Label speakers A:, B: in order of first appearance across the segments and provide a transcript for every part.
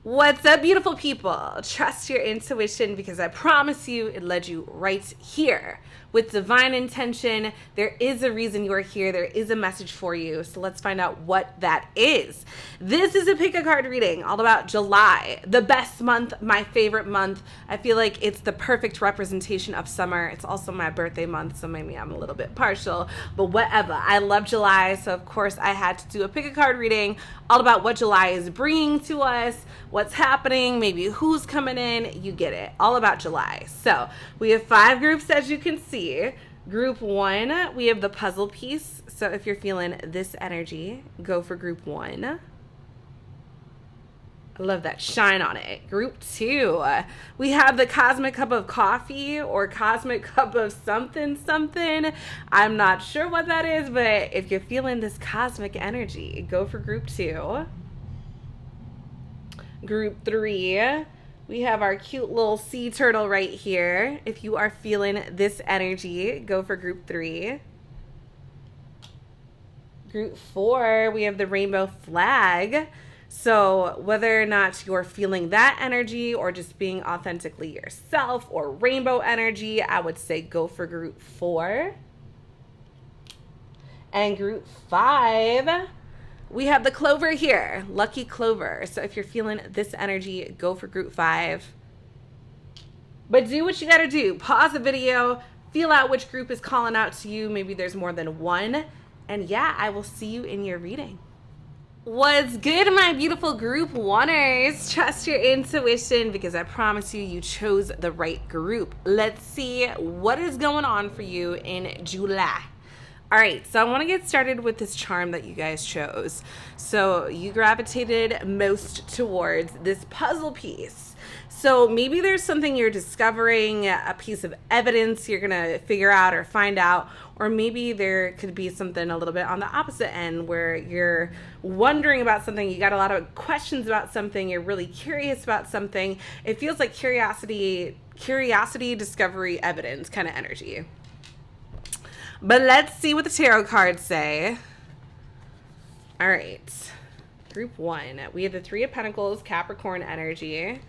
A: What's up, beautiful people? Trust your intuition because I promise you it led you right here. With divine intention, there is a reason you are here. There is a message for you. So let's find out what that is. This is a pick a card reading all about July, the best month, my favorite month. I feel like it's the perfect representation of summer. It's also my birthday month, so maybe I'm a little bit partial, but whatever. I love July, so of course I had to do a pick a card reading all about what July is bringing to us, what's happening, maybe who's coming in. You get it. All about July. So we have 5 groups, as you can see. Group 1, we have the puzzle piece. So if you're feeling this energy, go for group 1. I love that shine on it. Group 2, we have the cosmic cup of coffee or cosmic cup of something. I'm not sure what that is, but if you're feeling this cosmic energy, go for group 2. Group 3, we have our cute little sea turtle right here. If you are feeling this energy, go for group 3. Group 4, we have the rainbow flag. So whether or not you're feeling that energy or just being authentically yourself or rainbow energy, I would say go for group 4. And group 5, we have the clover here, lucky clover. So if you're feeling this energy, go for group 5. But do what you gotta do. Pause the video, feel out which group is calling out to you. Maybe there's more than one. And yeah, I will see you in your reading. What's good, my beautiful group 1ers? Trust your intuition because I promise you chose the right group. Let's see what is going on for you in July. All right, so I want to get started with this charm that you guys chose. So you gravitated most towards this puzzle piece. So maybe there's something you're discovering, a piece of evidence you're going to figure out or find out, or maybe there could be something a little bit on the opposite end where you're wondering about something, you got a lot of questions about something, you're really curious about something. It feels like curiosity, discovery, evidence kind of energy. But let's see what the tarot cards say. All right. Group 1. We have the 3 of Pentacles, Capricorn energy.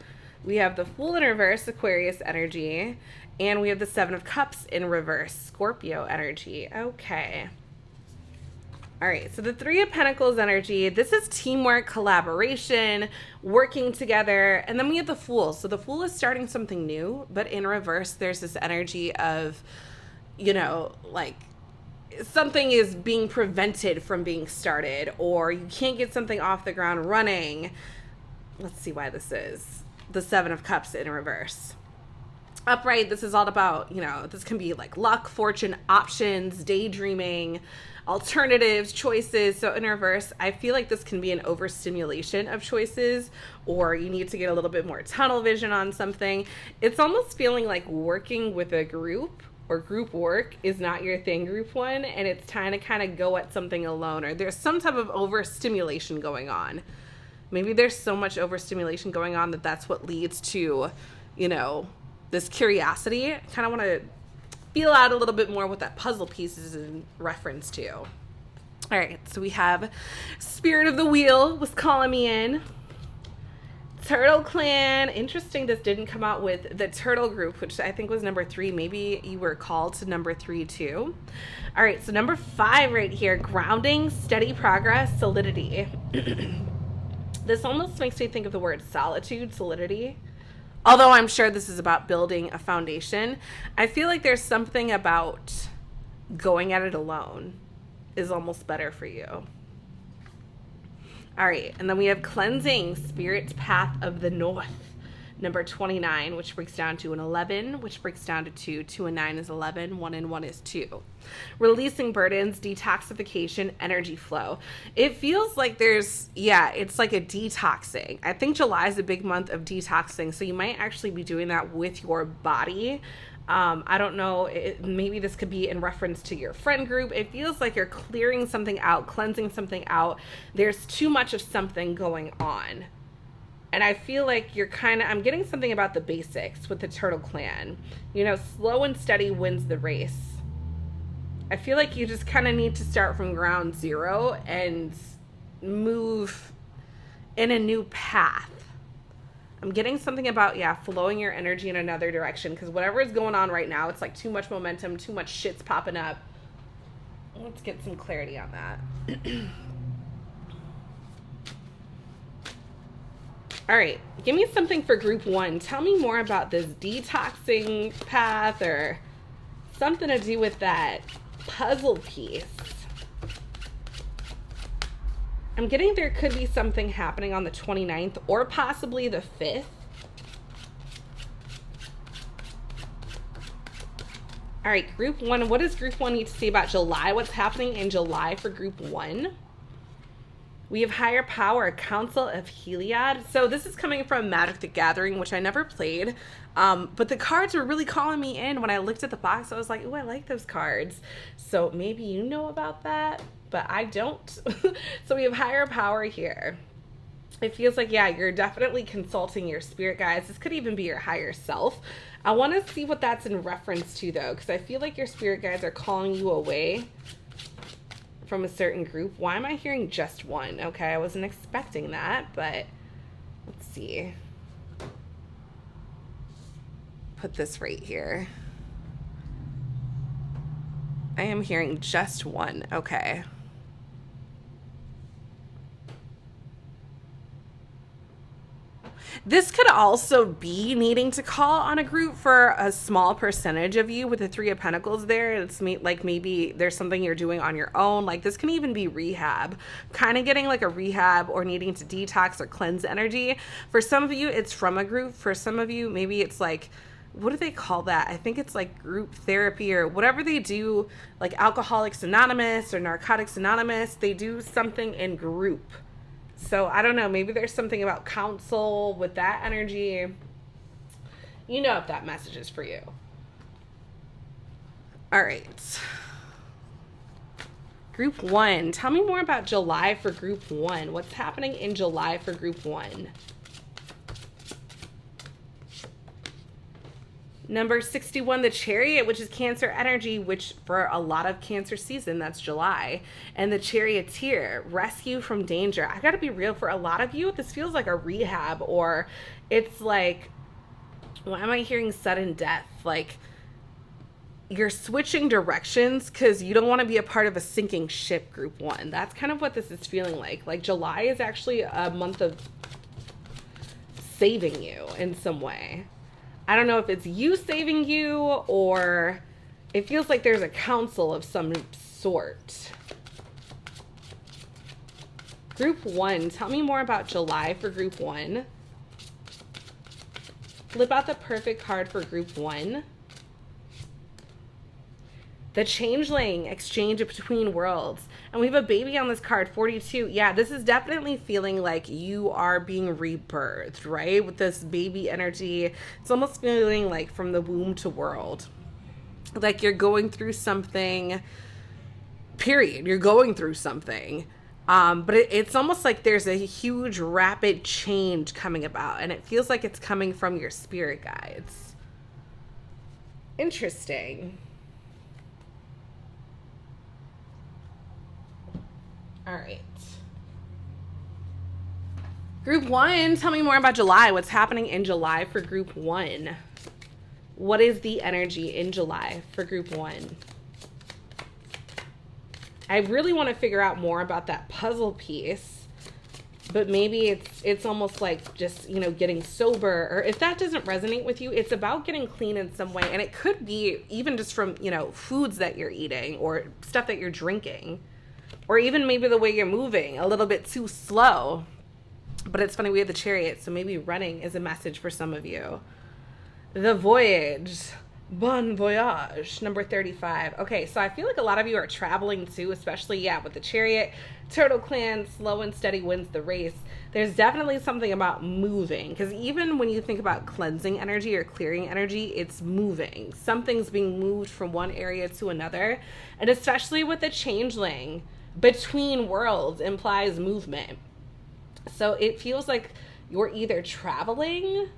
A: We have the Fool in reverse, Aquarius energy. And we have the 7 of Cups in reverse, Scorpio energy. Okay. All right. So the 3 of Pentacles energy, this is teamwork, collaboration, working together. And then we have the Fool. So the Fool is starting something new, but in reverse, there's this energy of, you know, like something is being prevented from being started, or you can't get something off the ground running. Let's see why this is the 7 of Cups in reverse. Upright, this is all about, you know, this can be like luck, fortune, options, daydreaming, alternatives, choices. So in reverse, I feel like this can be an overstimulation of choices, or you need to get a little bit more tunnel vision on something. It's almost feeling like working with a group or group work is not your thing, group 1, and it's time to kind of go at something alone, or there's some type of overstimulation going on. Maybe there's so much overstimulation going on that that's what leads to, you know, this curiosity. I kind of want to feel out a little bit more what that puzzle piece is in reference to. All right, so we have Spirit of the Wheel was calling me in. Turtle Clan. Interesting this didn't come out with the Turtle group, which I think was number 3. Maybe you were called to number 3 too. All right, so number 5 right here, grounding, steady progress, solidity. This almost makes me think of the word solitude, solidity. Although I'm sure this is about building a foundation, I feel like there's something about going at it alone is almost better for you. All right, and then we have cleansing, Spirit's Path of the North, number 29, which breaks down to an 11, which breaks down to 2. 2 and 9 is 11, 1 and 1 is 2. Releasing burdens, detoxification, energy flow. It feels like there's, it's like a detoxing. I think July is a big month of detoxing, so you might actually be doing that with your body. I don't know, maybe this could be in reference to your friend group. It feels like you're clearing something out, cleansing something out. There's too much of something going on. And I feel like I'm getting something about the basics with the Turtle Clan. You know, slow and steady wins the race. I feel like you just kind of need to start from ground zero and move in a new path. I'm getting something about, yeah, flowing your energy in another direction, because whatever is going on right now, it's like too much momentum, too much shit's popping up. Let's get some clarity on that. All right, give me something for group 1. Tell me more about this detoxing path or something to do with that puzzle piece. I'm getting there could be something happening on the 29th or possibly the 5th. All right, group 1. What does group 1 need to say about July? What's happening in July for group 1? We have Higher Power, Council of Heliod. So this is coming from Magic the Gathering, which I never played. But the cards were really calling me in. When I looked at the box, I was like, ooh, I like those cards. So maybe you know about that, but I don't. So we have Higher Power here. It feels like, yeah, you're definitely consulting your spirit guides. This could even be your higher self. I want to see what that's in reference to, though, because I feel like your spirit guides are calling you away from a certain group. Why am I hearing just one? Okay, I wasn't expecting that, but let's see. Put this right here. I am hearing just one. Okay. This could also be needing to call on a group for a small percentage of you with the 3 of Pentacles there. It's like maybe there's something you're doing on your own. Like this can even be rehab, kind of getting like a rehab or needing to detox or cleanse energy. For some of you, it's from a group. For some of you, maybe it's like, what do they call that? I think it's like group therapy or whatever they do, like Alcoholics Anonymous or Narcotics Anonymous. They do something in group. So I don't know, maybe there's something about counsel with that energy. You know if that message is for you. All right. Group 1. Tell me more about July for group 1. What's happening in July for group 1? Number 61, the Chariot, which is Cancer energy, which for a lot of Cancer season, that's July. And the Charioteer, rescue from danger. I gotta be real, for a lot of you, this feels like a rehab, or it's like, why am I hearing sudden death? Like, you're switching directions because you don't want to be a part of a sinking ship, group 1. That's kind of what this is feeling like. Like, July is actually a month of saving you in some way. I don't know if it's you saving you or it feels like there's a council of some sort. Group 1, tell me more about July for group 1. Flip out the perfect card for group 1. The Changeling, exchange between worlds. And we have a baby on this card, 42. Yeah, this is definitely feeling like you are being rebirthed, right? With this baby energy. It's almost feeling like from the womb to world. Like you're going through something, period. You're going through something. But it's almost like there's a huge, rapid change coming about. And it feels like it's coming from your spirit guides. Interesting. All right. Group 1, tell me more about July. What's happening in July for group 1? What is the energy in July for group 1? I really want to figure out more about that puzzle piece, but maybe it's almost like just, you know, getting sober, or if that doesn't resonate with you, it's about getting clean in some way. And it could be even just from, you know, foods that you're eating or stuff that you're drinking. Or even maybe the way you're moving, a little bit too slow. But it's funny, we have the Chariot, so maybe running is a message for some of you. The Voyage. Bon voyage. Number 35. Okay, so I feel like a lot of you are traveling too, especially, yeah, with the Chariot. Turtle Clan, slow and steady wins the race. There's definitely something about moving. Because even when you think about cleansing energy or clearing energy, it's moving. Something's being moved from one area to another. And especially with the Changeling, between worlds implies movement. So it feels like you're either traveling,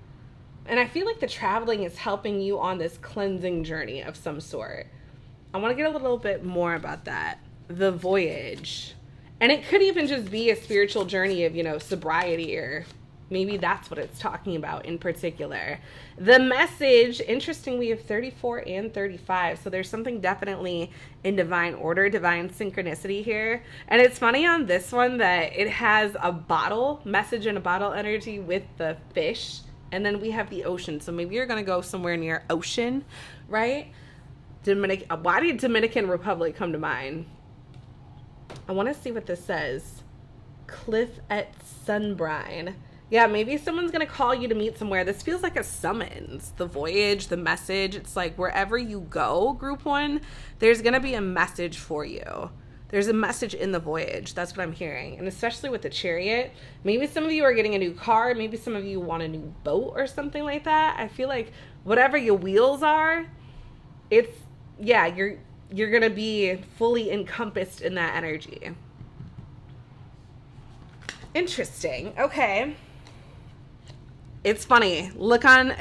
A: and I feel like the traveling is helping you on this cleansing journey of some sort. I want to get a little bit more about that. The Voyage. And it could even just be a spiritual journey of, you know, sobriety or Maybe that's what it's talking about in particular. The message, interesting, we have 34 and 35. So there's something definitely in divine order, divine synchronicity here. And it's funny on this one that it has a bottle, message in a bottle energy with the fish. And then we have the ocean. So maybe you're going to go somewhere near ocean, right? Why did Dominican Republic come to mind? I want to see what this says. Cliff at Sunbrine. Yeah, maybe someone's going to call you to meet somewhere. This feels like a summons. The voyage, the message. It's like wherever you go, group one, there's going to be a message for you. There's a message in the voyage. That's what I'm hearing. And especially with the chariot, maybe some of you are getting a new car. Maybe some of you want a new boat or something like that. I feel like whatever your wheels are, it's, yeah, you're going to be fully encompassed in that energy. Interesting. Okay. It's funny. Look on,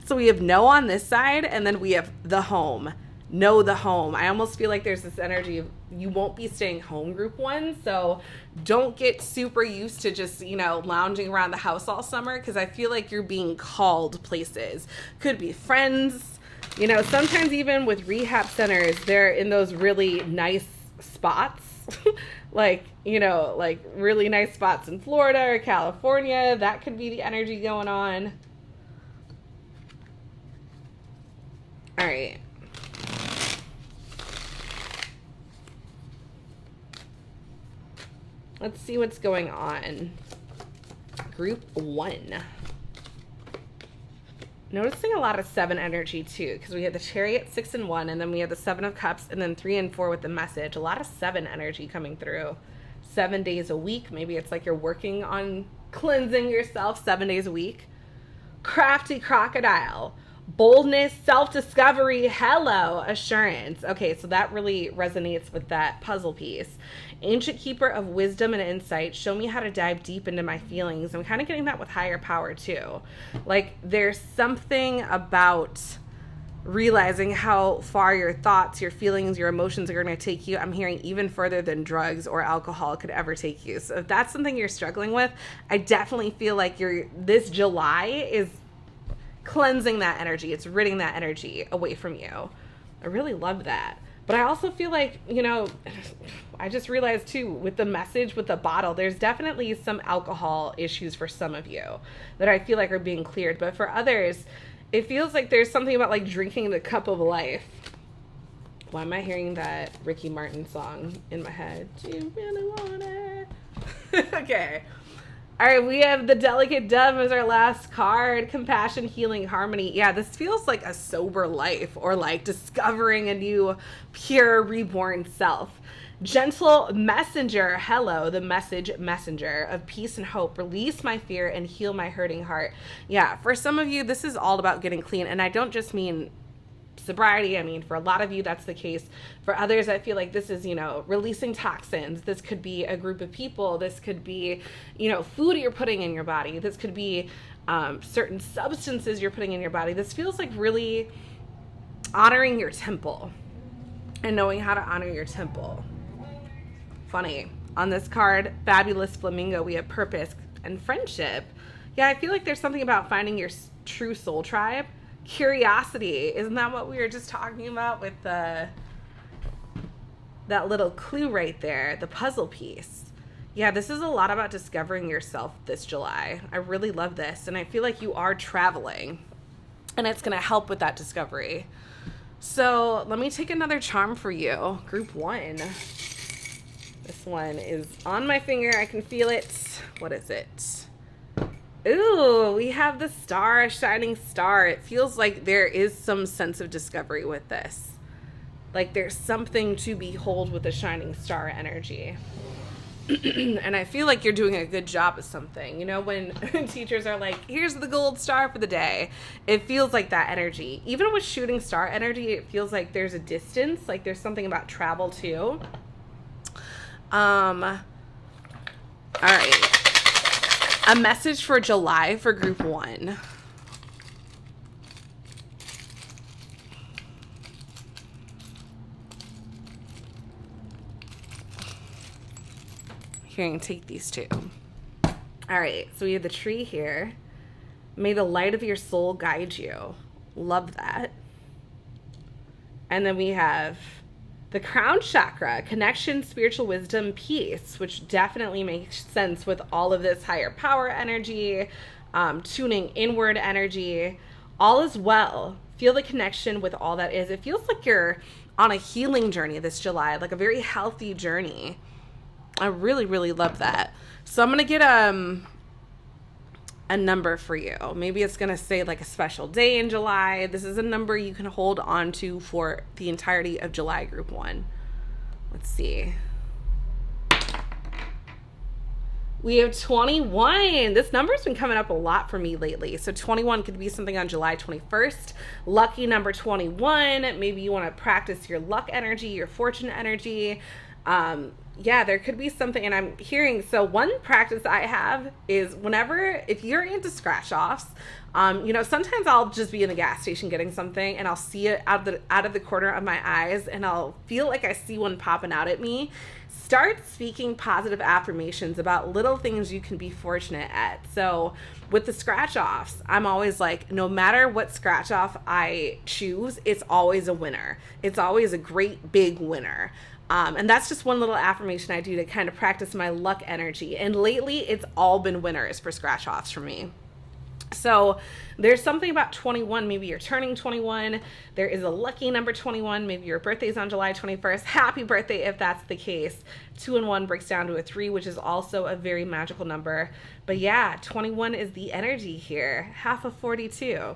A: so we have no on this side, and then we have the home. No, the home. I almost feel like there's this energy of you won't be staying home, group one. So don't get super used to just, lounging around the house all summer, because I feel like you're being called places. Could be friends. Sometimes even with rehab centers, they're in those really nice spots. like really nice spots in Florida or California. That could be the energy going on. All right. Let's see what's going on. Group one. Noticing a lot of 7 energy too, because we have the Chariot, 6 and 1, and then we have the 7 of Cups, and then 3 and 4 with the message. A lot of 7 energy coming through. 7 days a week. Maybe it's like you're working on cleansing yourself 7 days a week. Crafty crocodile. Boldness, self-discovery, hello, assurance. Okay, so that really resonates with that puzzle piece. Ancient keeper of wisdom and insight, show me how to dive deep into my feelings. I'm kind of getting that with higher power too. Like there's something about realizing how far your thoughts, your feelings, your emotions are going to take you. I'm hearing even further than drugs or alcohol could ever take you. So if that's something you're struggling with, I definitely feel like this July is cleansing that energy. It's ridding that energy away from you. I really love that. But I also feel like, I just realized too, with the message, with the bottle, there's definitely some alcohol issues for some of you that I feel like are being cleared. But for others, it feels like there's something about like drinking the cup of life. Why am I hearing that Ricky Martin song in my head? Do you really want it? Okay. All right, we have the Delicate Dove as our last card. Compassion, healing, harmony. Yeah, this feels like a sober life, or like discovering a new, pure, reborn self. Gentle messenger. Hello, the message messenger of peace and hope. Release my fear and heal my hurting heart. Yeah, for some of you, this is all about getting clean. And I don't just mean sobriety. I mean, for a lot of you, that's the case. For others, I feel like this is, releasing toxins. This could be a group of people. This could be, food you're putting in your body. This could be certain substances you're putting in your body. This feels like really honoring your temple and knowing how to honor your temple. Funny. On this card, Fabulous Flamingo, we have purpose and friendship. Yeah, I feel like there's something about finding your true soul tribe. Curiosity. Isn't that what we were just talking about with that little clue right there, the puzzle piece? Yeah, this is a lot about discovering yourself this July. I really love this, and I feel like you are traveling, and it's going to help with that discovery. So let me take another charm for you. Group one. This one is on my finger. I can feel it. What is it? Ooh, we have the star, a shining star. It feels like there is some sense of discovery with this. Like there's something to behold with the shining star energy. And I feel like you're doing a good job of something. When teachers are like, here's the gold star for the day. It feels like that energy. Even with shooting star energy, it feels like there's a distance. Like there's something about travel too. All right. A message for July for group one. Here, you can take these two. All right, so we have the tree here. May the light of your soul guide you. Love that. And then we have the crown chakra, connection, spiritual wisdom, peace, which definitely makes sense with all of this higher power energy, tuning inward energy. All is well. Feel the connection with all that is. It feels like you're on a healing journey this July, like a very healthy journey. I really, really love that. So I'm going to get a number for you. Maybe it's going to say like a special day in July. This is a number you can hold on to for the entirety of July, group 1. Let's see. We have 21. This number's been coming up a lot for me lately. So 21 could be something on July 21st. Lucky number 21. Maybe you want to practice your luck energy, your fortune energy. Yeah, there could be something, and I'm hearing, so one practice I have is whenever, if you're into scratch offs, sometimes I'll just be in the gas station getting something and I'll see it out of the corner of my eyes and I'll feel like I see one popping out at me. Start speaking positive affirmations about little things you can be fortunate at. So with the scratch offs, I'm always like, no matter what scratch off I choose, it's always a winner. It's always a great big winner. And that's just one little affirmation I do to kind of practice my luck energy. And lately, it's all been winners for scratch offs for me. So there's something about 21. Maybe you're turning 21. There is a lucky number 21. Maybe your birthday's on July 21st. Happy birthday if that's the case. 2 and 1 breaks down to a 3, which is also a very magical number. But yeah, 21 is the energy here. Half of 42.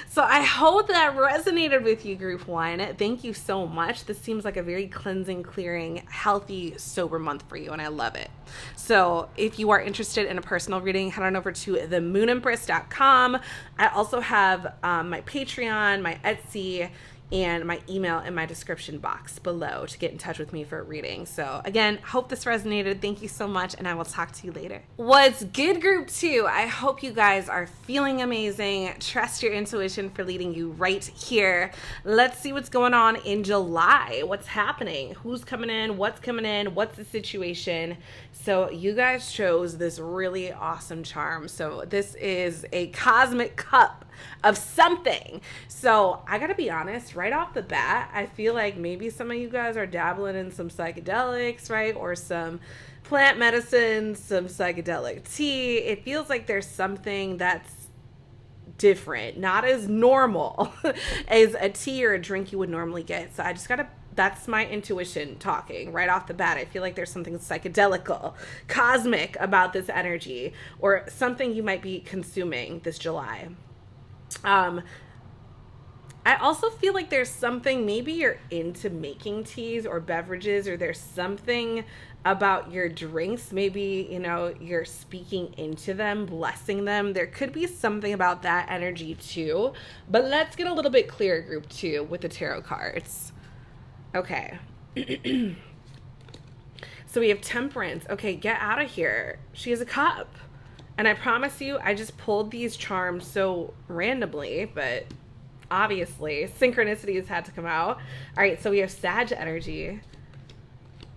A: So I hope that resonated with you, group 1. Thank you so much. This seems like a very cleansing, clearing, healthy, sober month for you, and I love it. So if you are interested in a personal reading, head on over to themoonempress.com. I also have my Patreon, my Etsy, and my email in my description box below to get in touch with me for a reading. So again, hope this resonated. Thank you so much, and I will talk to you later. What's good, group 2? I hope you guys are feeling amazing. Trust your intuition for leading you right here. Let's see what's going on in July. What's happening? Who's coming in? What's coming in? What's the situation? So you guys chose this really awesome charm. So this is a cosmic cup of something. So I gotta be honest, right off the bat, I feel like maybe some of you guys are dabbling in some psychedelics, right? Or some plant medicine, some psychedelic tea. It feels like there's something that's different, not as normal as a tea or a drink you would normally get. So I just gotta, that's my intuition talking right off the bat. I feel like there's something psychedelical, cosmic about this energy, or something you might be consuming this July. I also feel like there's something, maybe you're into making teas or beverages, or there's something about your drinks. Maybe, you're speaking into them, blessing them. There could be something about that energy too. But let's get a little bit clearer, group 2, with the tarot cards. Okay. So we have Temperance. Okay, get out of here. She has a cup. And I promise you, I just pulled these charms so randomly, but obviously synchronicities had to come out. All right, so we have Sag energy.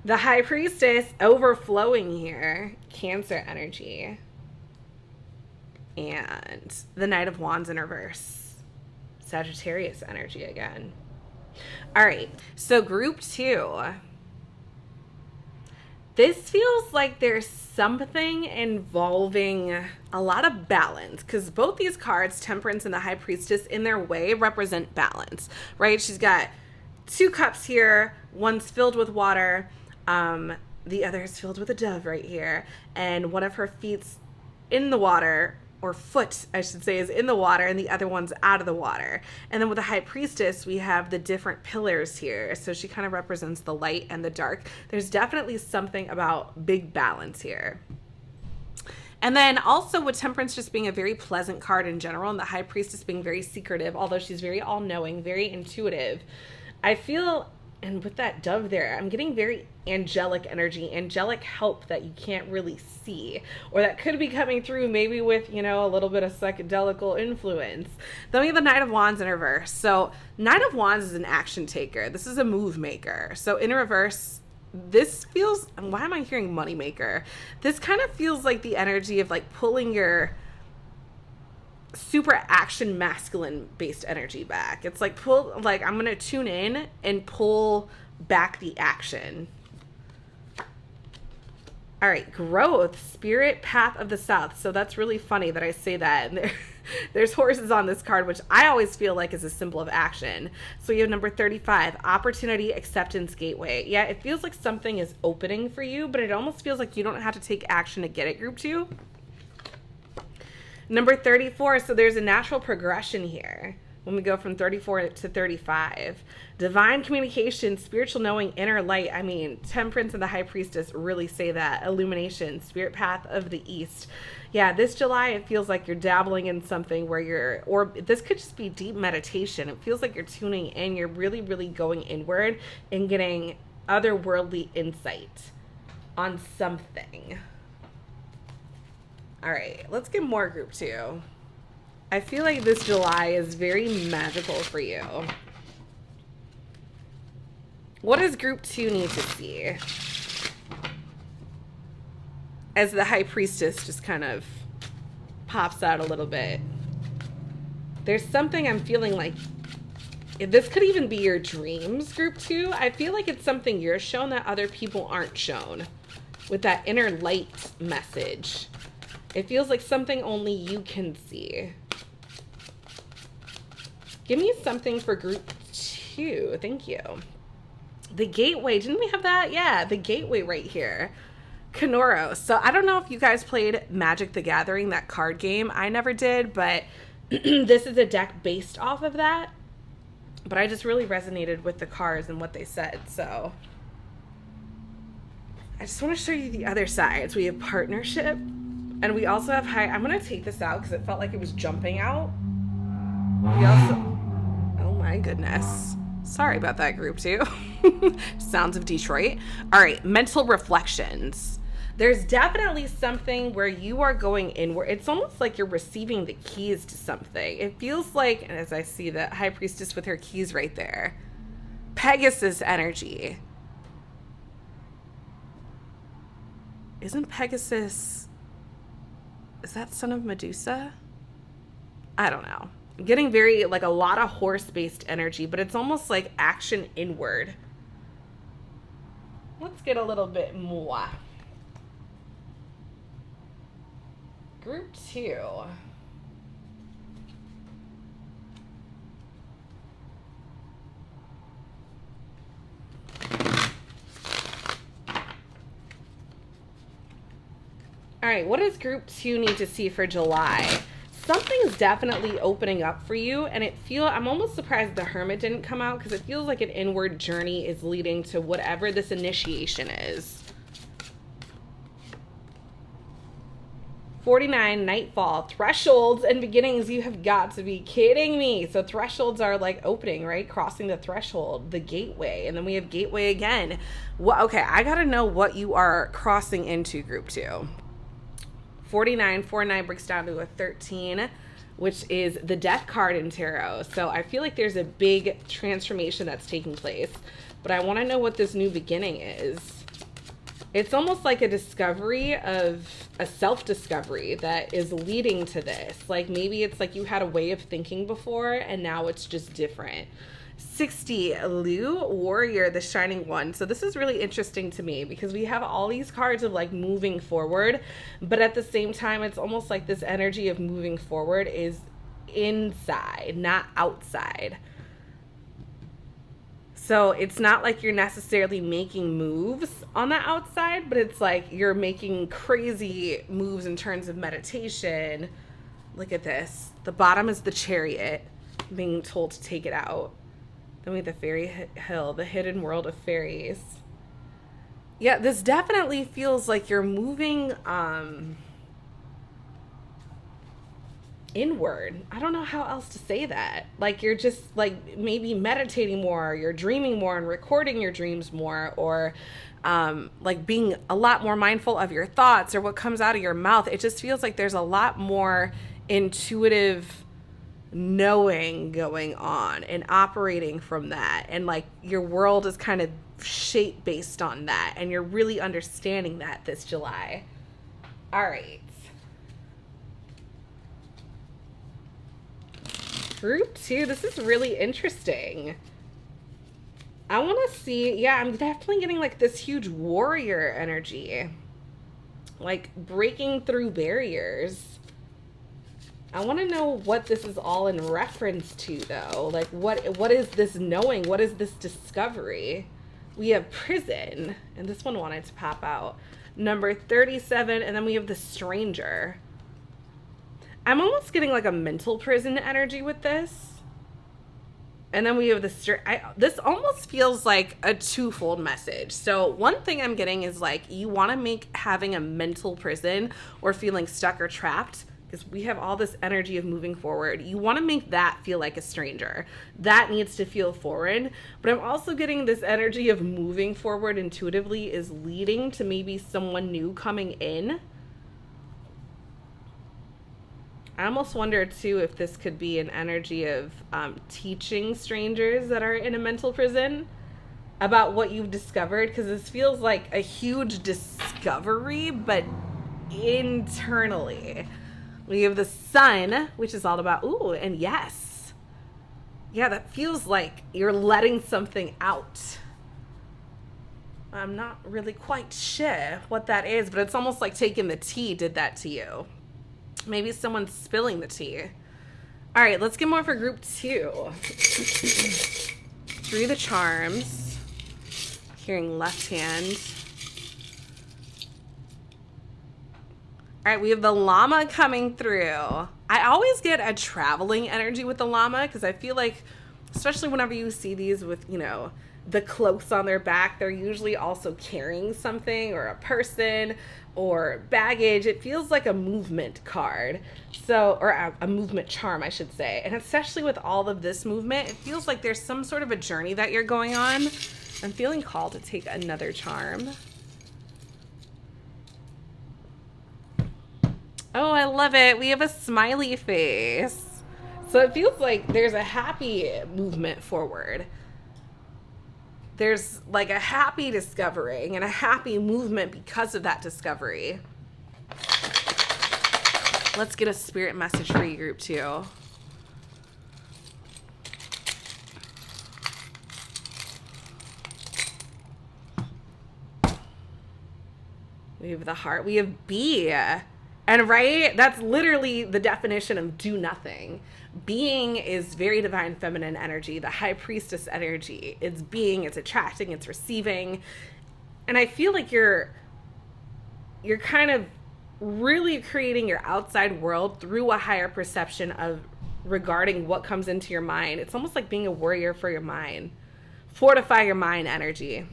A: The High Priestess overflowing here. Cancer energy. And the Knight of Wands in reverse. Sagittarius energy again. All right, so group 2. This feels like there's something involving a lot of balance, because both these cards, Temperance and the High Priestess, in their way represent balance, right? She's got 2 cups here. One's filled with water. The other is filled with a dove right here. And one of her feet's in the water, or foot, I should say, is in the water, and the other one's out of the water. And then with the High Priestess, we have the different pillars here. So she kind of represents the light and the dark. There's definitely something about big balance here. And then also with Temperance just being a very pleasant card in general, and the High Priestess being very secretive, although she's very all-knowing, very intuitive, I feel, and with that dove there, I'm getting very angelic energy, angelic help that you can't really see, or that could be coming through maybe with, a little bit of psychedelical influence. Then we have the Knight of Wands in reverse. So Knight of Wands is an action taker. This is a move maker. So in reverse, this feels, why am I hearing moneymaker? This kind of feels like the energy of like pulling your super action masculine based energy back. It's like I'm going to tune in and pull back the action. All right, growth, spirit, path of the south. So that's really funny that I say that. And there's horses on this card, which I always feel like is a symbol of action. So you have number 35, opportunity, acceptance, gateway. Yeah, it feels like something is opening for you, but it almost feels like you don't have to take action to get it, group 2. Number 34, so there's a natural progression here when we go from 34 to 35. Divine communication, spiritual knowing, inner light. I mean, Temperance and the High Priestess really say that. Illumination, spirit path of the East. Yeah, this July, it feels like you're dabbling in something where or this could just be deep meditation. It feels like you're tuning in. You're really, really going inward and getting otherworldly insight on something. All right, let's get more group 2. I feel like this July is very magical for you. What does group 2 need to see? As the High Priestess just kind of pops out a little bit. There's something I'm feeling like, this could even be your dreams, group 2. I feel like it's something you're shown that other people aren't shown. With that inner light message. It feels like something only you can see. Give me something for group 2. Thank you. The gateway. Didn't we have that? Yeah, the gateway right here. Kenoros. So I don't know if you guys played Magic the Gathering, that card game. I never did, but this is a deck based off of that. But I just really resonated with the cards and what they said. So I just want to show you the other sides. We have partnership. And we also have high. I'm going to take this out because it felt like it was jumping out. We also. Oh my goodness. Sorry about that, group 2. Sounds of Detroit. All right. Mental reflections. There's definitely something where you are going inward. It's almost like you're receiving the keys to something. It feels like, and as I see the High Priestess with her keys right there, Pegasus energy. Isn't Pegasus. Is that son of Medusa? I don't know. I'm getting very, like, a lot of horse-based energy, but it's almost like action inward. Let's get a little bit more. Group 2. All right, what does group 2 need to see for July? Something's definitely opening up for you, and I'm almost surprised the Hermit didn't come out because it feels like an inward journey is leading to whatever this initiation is. 49, Nightfall, thresholds and beginnings. You have got to be kidding me. So thresholds are like opening, right? Crossing the threshold, the gateway, and then we have gateway again. Well, okay, I got to know what you are crossing into, group 2. 49 breaks down to a 13, which is the death card in tarot. So I feel like there's a big transformation that's taking place, but I want to know what this new beginning is. It's almost like a discovery of a self-discovery that is leading to this. Like maybe it's like you had a way of thinking before and now it's just different. 60, Lu, Warrior, the Shining One. So this is really interesting to me because we have all these cards of like moving forward, but at the same time, it's almost like this energy of moving forward is inside, not outside. So it's not like you're necessarily making moves on the outside, but it's like you're making crazy moves in terms of meditation. Look at this. The bottom is the Chariot, being told to take it out. Then we have the Fairy Hill, the hidden world of fairies. Yeah, this definitely feels like you're moving inward. I don't know how else to say that. Like you're just like maybe meditating more, you're dreaming more and recording your dreams more, or like being a lot more mindful of your thoughts or what comes out of your mouth. It just feels like there's a lot more intuitive knowing going on and operating from that. And like your world is kind of shaped based on that. And you're really understanding that this July. All right. Group 2, this is really interesting. I want to see, yeah, I'm definitely getting like this huge warrior energy. Like breaking through barriers. I want to know what this is all in reference to though. Like what is this knowing? What is this discovery? We have prison, and this one wanted to pop out. Number 37, and then we have the stranger. I'm almost getting like a mental prison energy with this. And then we have this almost feels like a twofold message. So one thing I'm getting is like you want to make having a mental prison or feeling stuck or trapped, because we have all this energy of moving forward. You want to make that feel like a stranger. That needs to feel foreign. But I'm also getting this energy of moving forward intuitively is leading to maybe someone new coming in. I almost wonder too if this could be an energy of teaching strangers that are in a mental prison about what you've discovered, because this feels like a huge discovery, but internally. We have the sun, which is all about, ooh, and yes. Yeah, that feels like you're letting something out. I'm not really quite sure what that is, but it's almost like taking the tea did that to you. Maybe someone's spilling the tea. All right, let's get more for group 2. Through the charms. Hearing left hand. All right, we have the llama coming through. I always get a traveling energy with the llama because I feel like, especially whenever you see these with, you know, the cloaks on their back, they're usually also carrying something or a person or baggage. It feels like a movement card. So, or a movement charm, I should say. And especially with all of this movement, it feels like there's some sort of a journey that you're going on. I'm feeling called to take another charm. Oh, I love it. We have a smiley face. So it feels like there's a happy movement forward. There's like a happy discovering and a happy movement because of that discovery. Let's get a spirit message for you, group 2. We have the heart. We have be. And right, that's literally the definition of do nothing. Being is very divine feminine energy, the high priestess energy. It's being, it's attracting, it's receiving. And I feel like you're kind of really creating your outside world through a higher perception of regarding what comes into your mind. It's almost like being a warrior for your mind. Fortify your mind energy.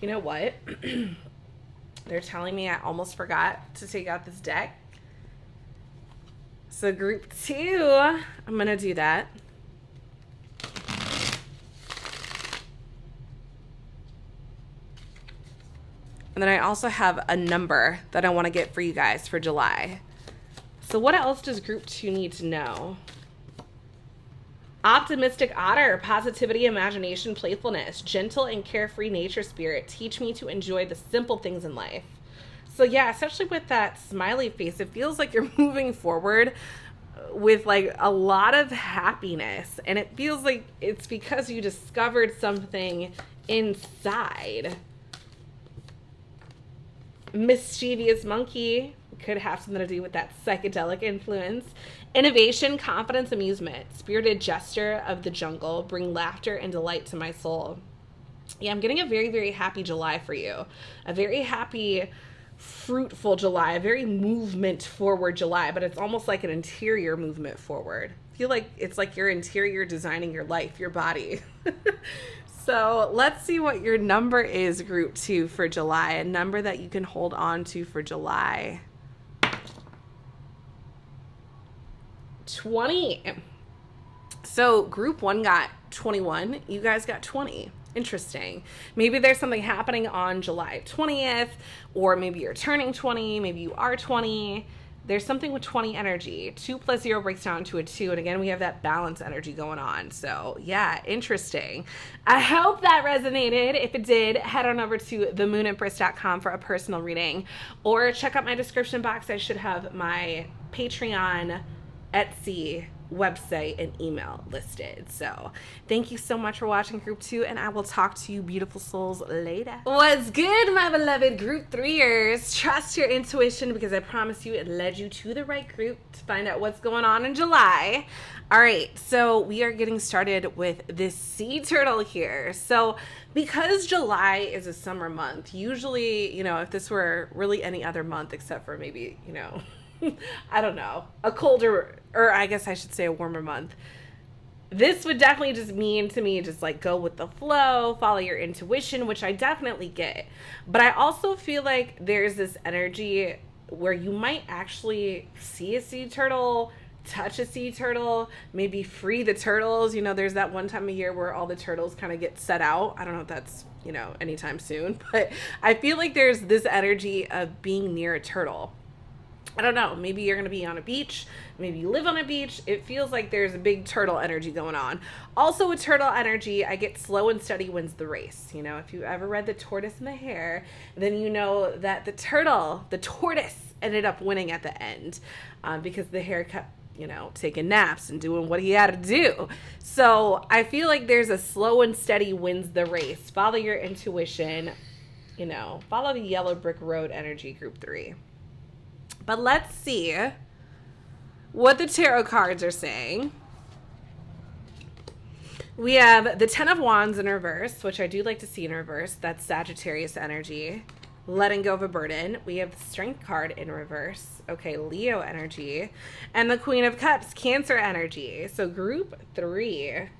A: You know what? They're telling me I almost forgot to take out this deck. So group 2, I'm going to do that. And then I also have a number that I want to get for you guys for July. So what else does group 2 need to know? Optimistic otter, positivity, imagination, playfulness, gentle and carefree nature spirit. Teach me to enjoy the simple things in life. So yeah, especially with that smiley face, it feels like you're moving forward with like a lot of happiness. And it feels like it's because you discovered something inside. Mischievous monkey could have something to do with that psychedelic influence. Innovation, confidence, amusement, spirited gesture of the jungle, bring laughter and delight to my soul. Yeah, I'm getting a very, very happy July for you. A very happy, fruitful July, a very movement forward July, but it's almost like an interior movement forward. I feel like it's like your interior designing your life, your body. So let's see what your number is, group 2, for July. A number that you can hold on to for July. 20. So group 1 got 21. You guys got 20. Interesting. Maybe there's something happening on July 20th, or maybe you're turning 20. Maybe you are 20. There's something with 20 energy. 2 plus 0 breaks down to a 2. And again, we have that balance energy going on. So yeah, interesting. I hope that resonated. If it did, head on over to themoonempress.com for a personal reading, or check out my description box. I should have my Patreon, Etsy, website, and email listed. So thank you so much for watching Group 2, and I will talk to you beautiful souls later. What's good, my beloved Group 3ers? Trust your intuition, because I promise you it led you to the right group to find out what's going on in July. All right, so we are getting started with this sea turtle here. So because July is a summer month, usually, if this were really any other month except for maybe, I don't know, a colder, or I guess I should say a warmer month, this would definitely just mean to me, just like go with the flow, follow your intuition, which I definitely get. But I also feel like there's this energy where you might actually see a sea turtle, touch a sea turtle, maybe free the turtles. There's that one time of year where all the turtles kind of get set out. I don't know if that's, anytime soon, but I feel like there's this energy of being near a turtle. I don't know, maybe you're going to be on a beach, maybe you live on a beach. It feels like there's a big turtle energy going on. Also with turtle energy, I get slow and steady wins the race. If you ever read The Tortoise and the Hare, then you know that the tortoise ended up winning at the end, because the hare kept, taking naps and doing what he had to do. So I feel like there's a slow and steady wins the race. Follow your intuition, follow the yellow brick road energy, Group 3. But let's see what the tarot cards are saying. We have the 10 of Wands in reverse, which I do like to see in reverse. That's Sagittarius energy. Letting go of a burden. We have the Strength card in reverse. Okay, Leo energy. And the Queen of Cups, Cancer energy. So Group 3.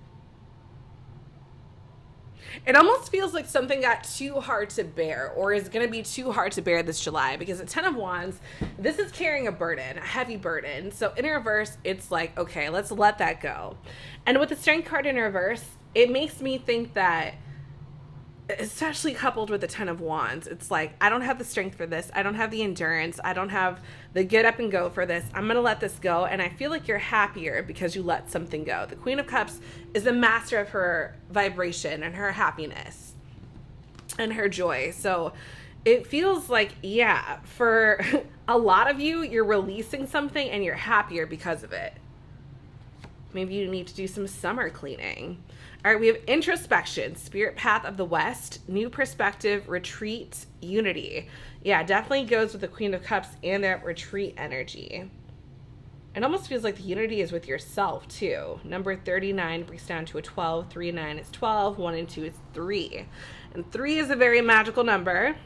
A: It almost feels like something got too hard to bear, or is going to be too hard to bear this July, because the 10 of Wands, this is carrying a burden, a heavy burden. So in reverse, it's like, okay, let's let that go. And with the Strength card in reverse, it makes me think that, especially coupled with the 10 of Wands, it's like, I don't have the strength for this. I don't have the endurance. I don't have the get up and go for this. I'm going to let this go. And I feel like you're happier because you let something go. The Queen of Cups is the master of her vibration and her happiness and her joy. So it feels like, yeah, for a lot of you, you're releasing something and you're happier because of it. Maybe you need to do some summer cleaning. All right, we have introspection, Spirit Path of the West, new perspective, retreat, unity. Yeah, definitely goes with the Queen of Cups and that retreat energy. It almost feels like the unity is with yourself too. Number 39 breaks down to a 12. 3 and 9 is 12. 1 and 2 is 3. And 3 is a very magical number.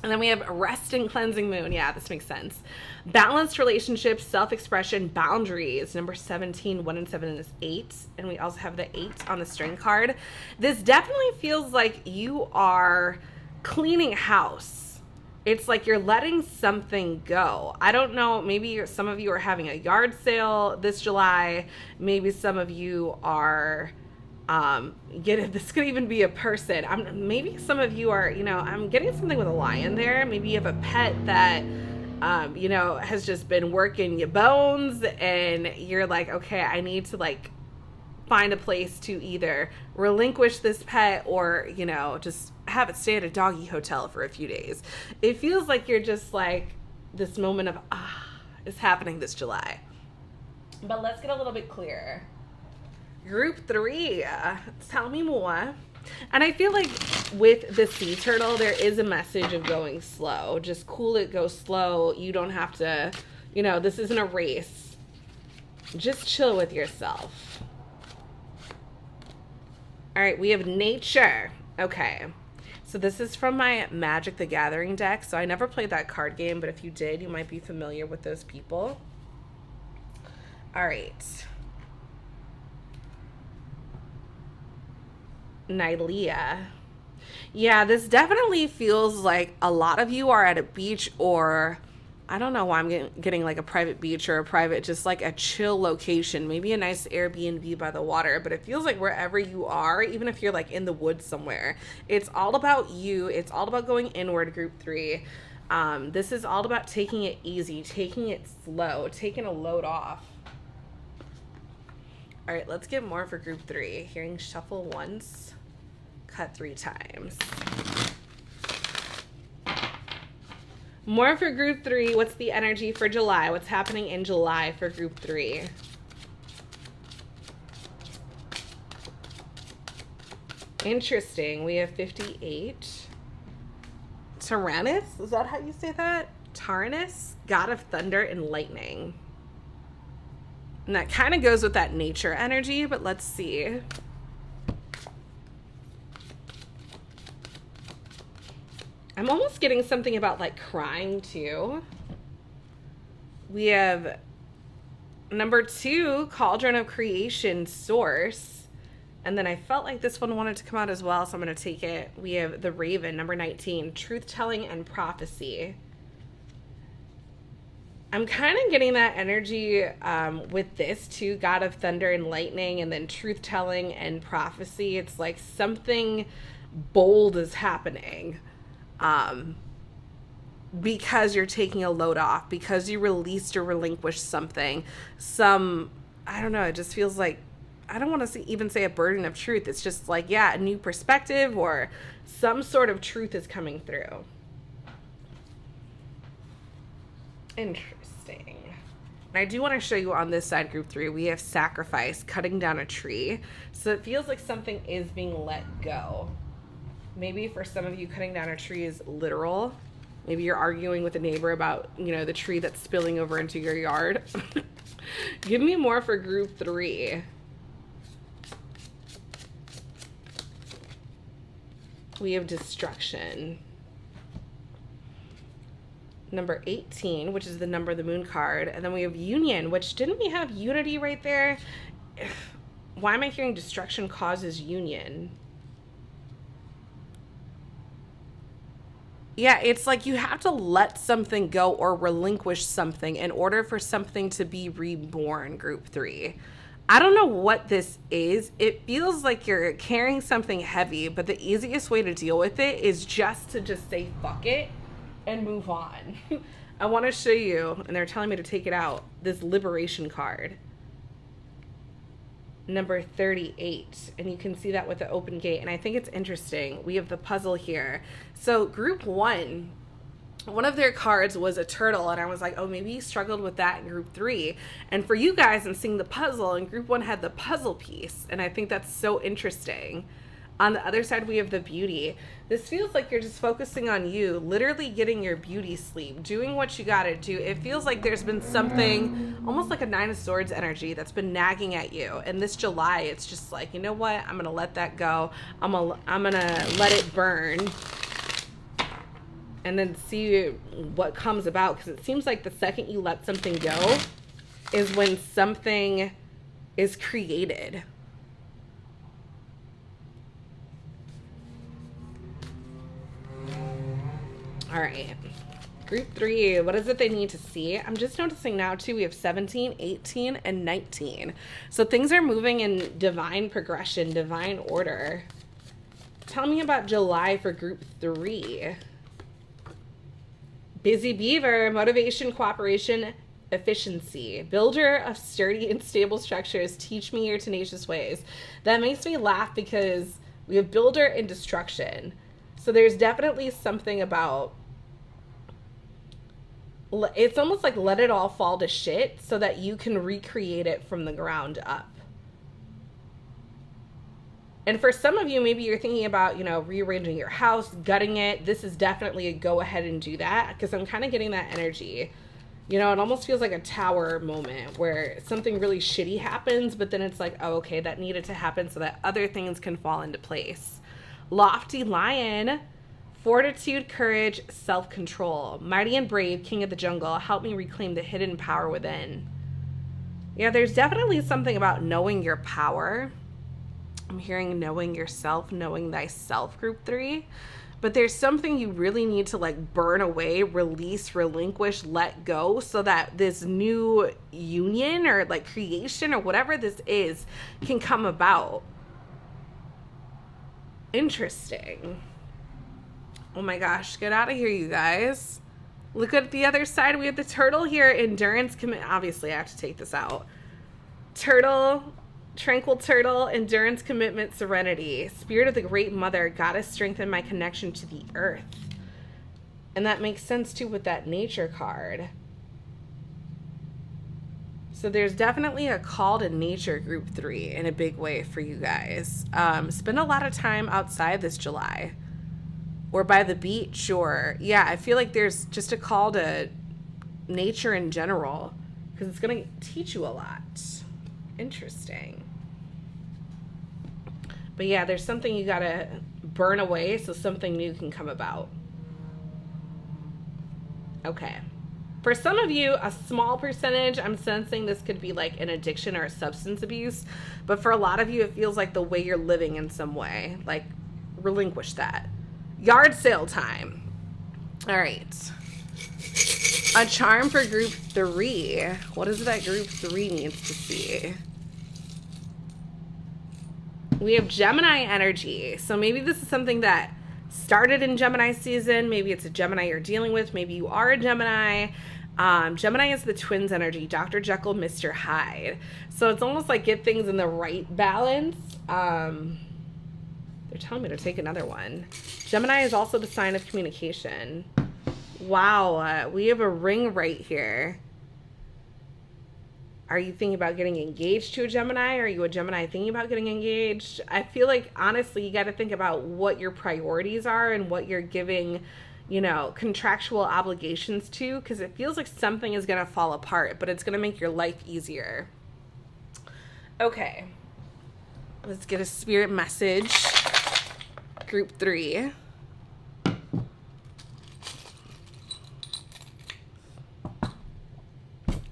A: And then we have rest and cleansing moon. Yeah, this makes sense. Balanced relationships, self-expression, boundaries. Number 17, 1 and 7 is 8. And we also have the 8 on the Strength card. This definitely feels like you are cleaning house. It's like you're letting something go. I don't know, maybe some of you are having a yard sale this July. Maybe some of you are... this could even be a person. Maybe some of you are, I'm getting something with a lion there. Maybe you have a pet that, has just been working your bones, and you're like, okay, I need to find a place to either relinquish this pet or, just have it stay at a doggy hotel for a few days. It feels like you're just like this moment of, is happening this July. But let's get a little bit clearer. Group 3, tell me more. And I feel like with the sea turtle, there is a message of going slow. Just cool it, go slow. You don't have to, this isn't a race. Just chill with yourself. All right, we have nature. Okay, so this is from my Magic the Gathering deck. So I never played that card game, but if you did, you might be familiar with those people. All right. Nylea. Yeah, this definitely feels like a lot of you are at a beach, or I don't know why I'm getting like a private beach or a private, just like a chill location, maybe a nice Airbnb by the water. But it feels like wherever you are, even if you're like in the woods somewhere, it's all about you. It's all about going inward, Group 3. This is all about taking it easy, taking it slow, taking a load off. All right, let's get more for group 3. Hearing shuffle once, cut 3 times. More for group 3. What's the energy for July? What's happening in July for group 3? Interesting. We have 58. Tyrannus? Is that how you say that? Tyrannus? God of thunder and lightning. And that kind of goes with that nature energy, but let's see. I'm almost getting something about like crying too. We have number 2, Cauldron of Creation, Source. And then I felt like this one wanted to come out as well, so I'm going to take it. We have the Raven, number 19, Truth-Telling and Prophecy. I'm kind of getting that energy with this too, God of Thunder and Lightning, and then Truth-Telling and Prophecy. It's like something bold is happening because you're taking a load off, because you released or relinquished something. I don't know, it just feels like, I don't want to even say a burden of truth. It's just like, yeah, a new perspective or some sort of truth is coming through. Interesting. And I do want to show you on this side, group 3, we have sacrifice, cutting down a tree. So it feels like something is being let go. Maybe for some of you, cutting down a tree is literal. Maybe you're arguing with a neighbor about, you know, the tree that's spilling over into your yard. Give me more for group 3. We have destruction. Number 18, which is the number of the moon card. And then we have union, which didn't we have unity right there? Why am I hearing destruction causes union? Yeah, it's like you have to let something go or relinquish something in order for something to be reborn, group 3. I don't know what this is. It feels like you're carrying something heavy, but the easiest way to deal with it is just to say fuck it and move on. I want to show you, and they're telling me to take it out, this liberation card. Number 38, and you can see that with the open gate, and I think it's interesting. We have the puzzle here. So group 1, one of their cards was a turtle, and I was like, oh, maybe you struggled with that in group 3. And for you guys, and seeing the puzzle, and group 1 had the puzzle piece, and I think that's so interesting. On the other side, we have the beauty. This feels like you're just focusing on you, literally getting your beauty sleep, doing what you gotta do. It feels like there's been something, almost like a 9 of Swords energy, that's been nagging at you. And this July, it's just like, you know what? I'm gonna let that go. I'm gonna let it burn. And then see what comes about, because it seems like the second you let something go is when something is created. All right, group 3, what is it they need to see? I'm just noticing now too, we have 17, 18, and 19. So things are moving in divine progression, divine order. Tell me about July for group 3. Busy Beaver, motivation, cooperation, efficiency. Builder of sturdy and stable structures, teach me your tenacious ways. That makes me laugh because we have builder and destruction. So there's definitely something about, it's almost like let it all fall to shit so that you can recreate it from the ground up. And for some of you, maybe you're thinking about, you know, rearranging your house, gutting it. This is definitely a go ahead and do that, because I'm kind of getting that energy. You know, it almost feels like a tower moment where something really shitty happens, but then it's like, oh, okay, that needed to happen so that other things can fall into place. Lofty Lion, fortitude, courage, self-control. Mighty and brave, king of the jungle, help me reclaim the hidden power within. Yeah, there's definitely something about knowing your power. I'm hearing knowing yourself, knowing thyself, group 3. But there's something you really need to like burn away, release, relinquish, let go, so that this new union or like creation or whatever this is can come about. Interesting. Oh my gosh, get out of here, you guys. Look at the other side. We have the turtle here. Endurance, obviously I have to take this out. Turtle, tranquil turtle, endurance, commitment, serenity. Spirit of the great mother, goddess, strengthen my connection to the earth. And that makes sense too with that nature card. So there's definitely a call to nature, group 3, in a big way for you guys. Spend a lot of time outside this July. Or by the beach, or... Yeah, I feel like there's just a call to nature in general. Because it's going to teach you a lot. Interesting. But yeah, there's something you got to burn away so something new can come about. Okay. For some of you, a small percentage, I'm sensing this could be like an addiction or a substance abuse. But for a lot of you, it feels like the way you're living in some way. Like, relinquish that. Yard sale time. All right. A charm for group 3. What is it that group 3 needs to see? We have Gemini energy. So maybe this is something that started in Gemini season. Maybe it's a Gemini you're dealing with. Maybe you are a Gemini. Gemini is the twins energy, Dr. Jekyll, Mr. Hyde. So it's almost like get things in the right balance. They're telling me to take another one. Gemini is also the sign of communication. Wow, we have a ring right here. Are you thinking about getting engaged to a Gemini? Are you a Gemini thinking about getting engaged? I feel like, honestly, you got to think about what your priorities are and what you're giving, you know, contractual obligations to, because it feels like something is going to fall apart, but it's going to make your life easier. Okay. Let's get a spirit message. Group 3.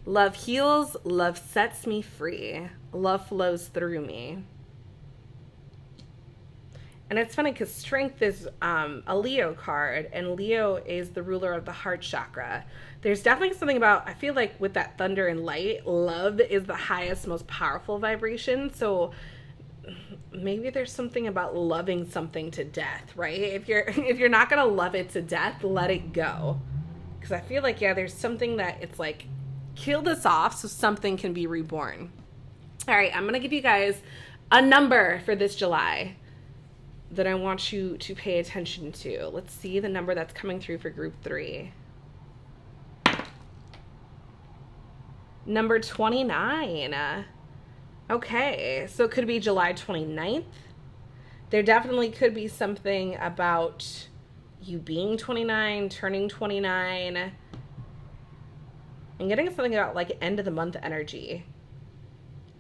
A: Love heals, love sets me free. Love flows through me. And it's funny because strength is a Leo card, and Leo is the ruler of the heart chakra. There's definitely something about, I feel like with that thunder and light, love is the highest, most powerful vibration. So maybe there's something about loving something to death, right? If you're not gonna love it to death, let it go. Because I feel like, yeah, there's something that it's like, kill this off so something can be reborn. All right, I'm going to give you guys a number for this July that I want you to pay attention to. Let's see the number that's coming through for group 3. Number 29. Okay, so it could be July 29th. There definitely could be something about you being 29, turning 29. I'm getting something about like end of the month energy.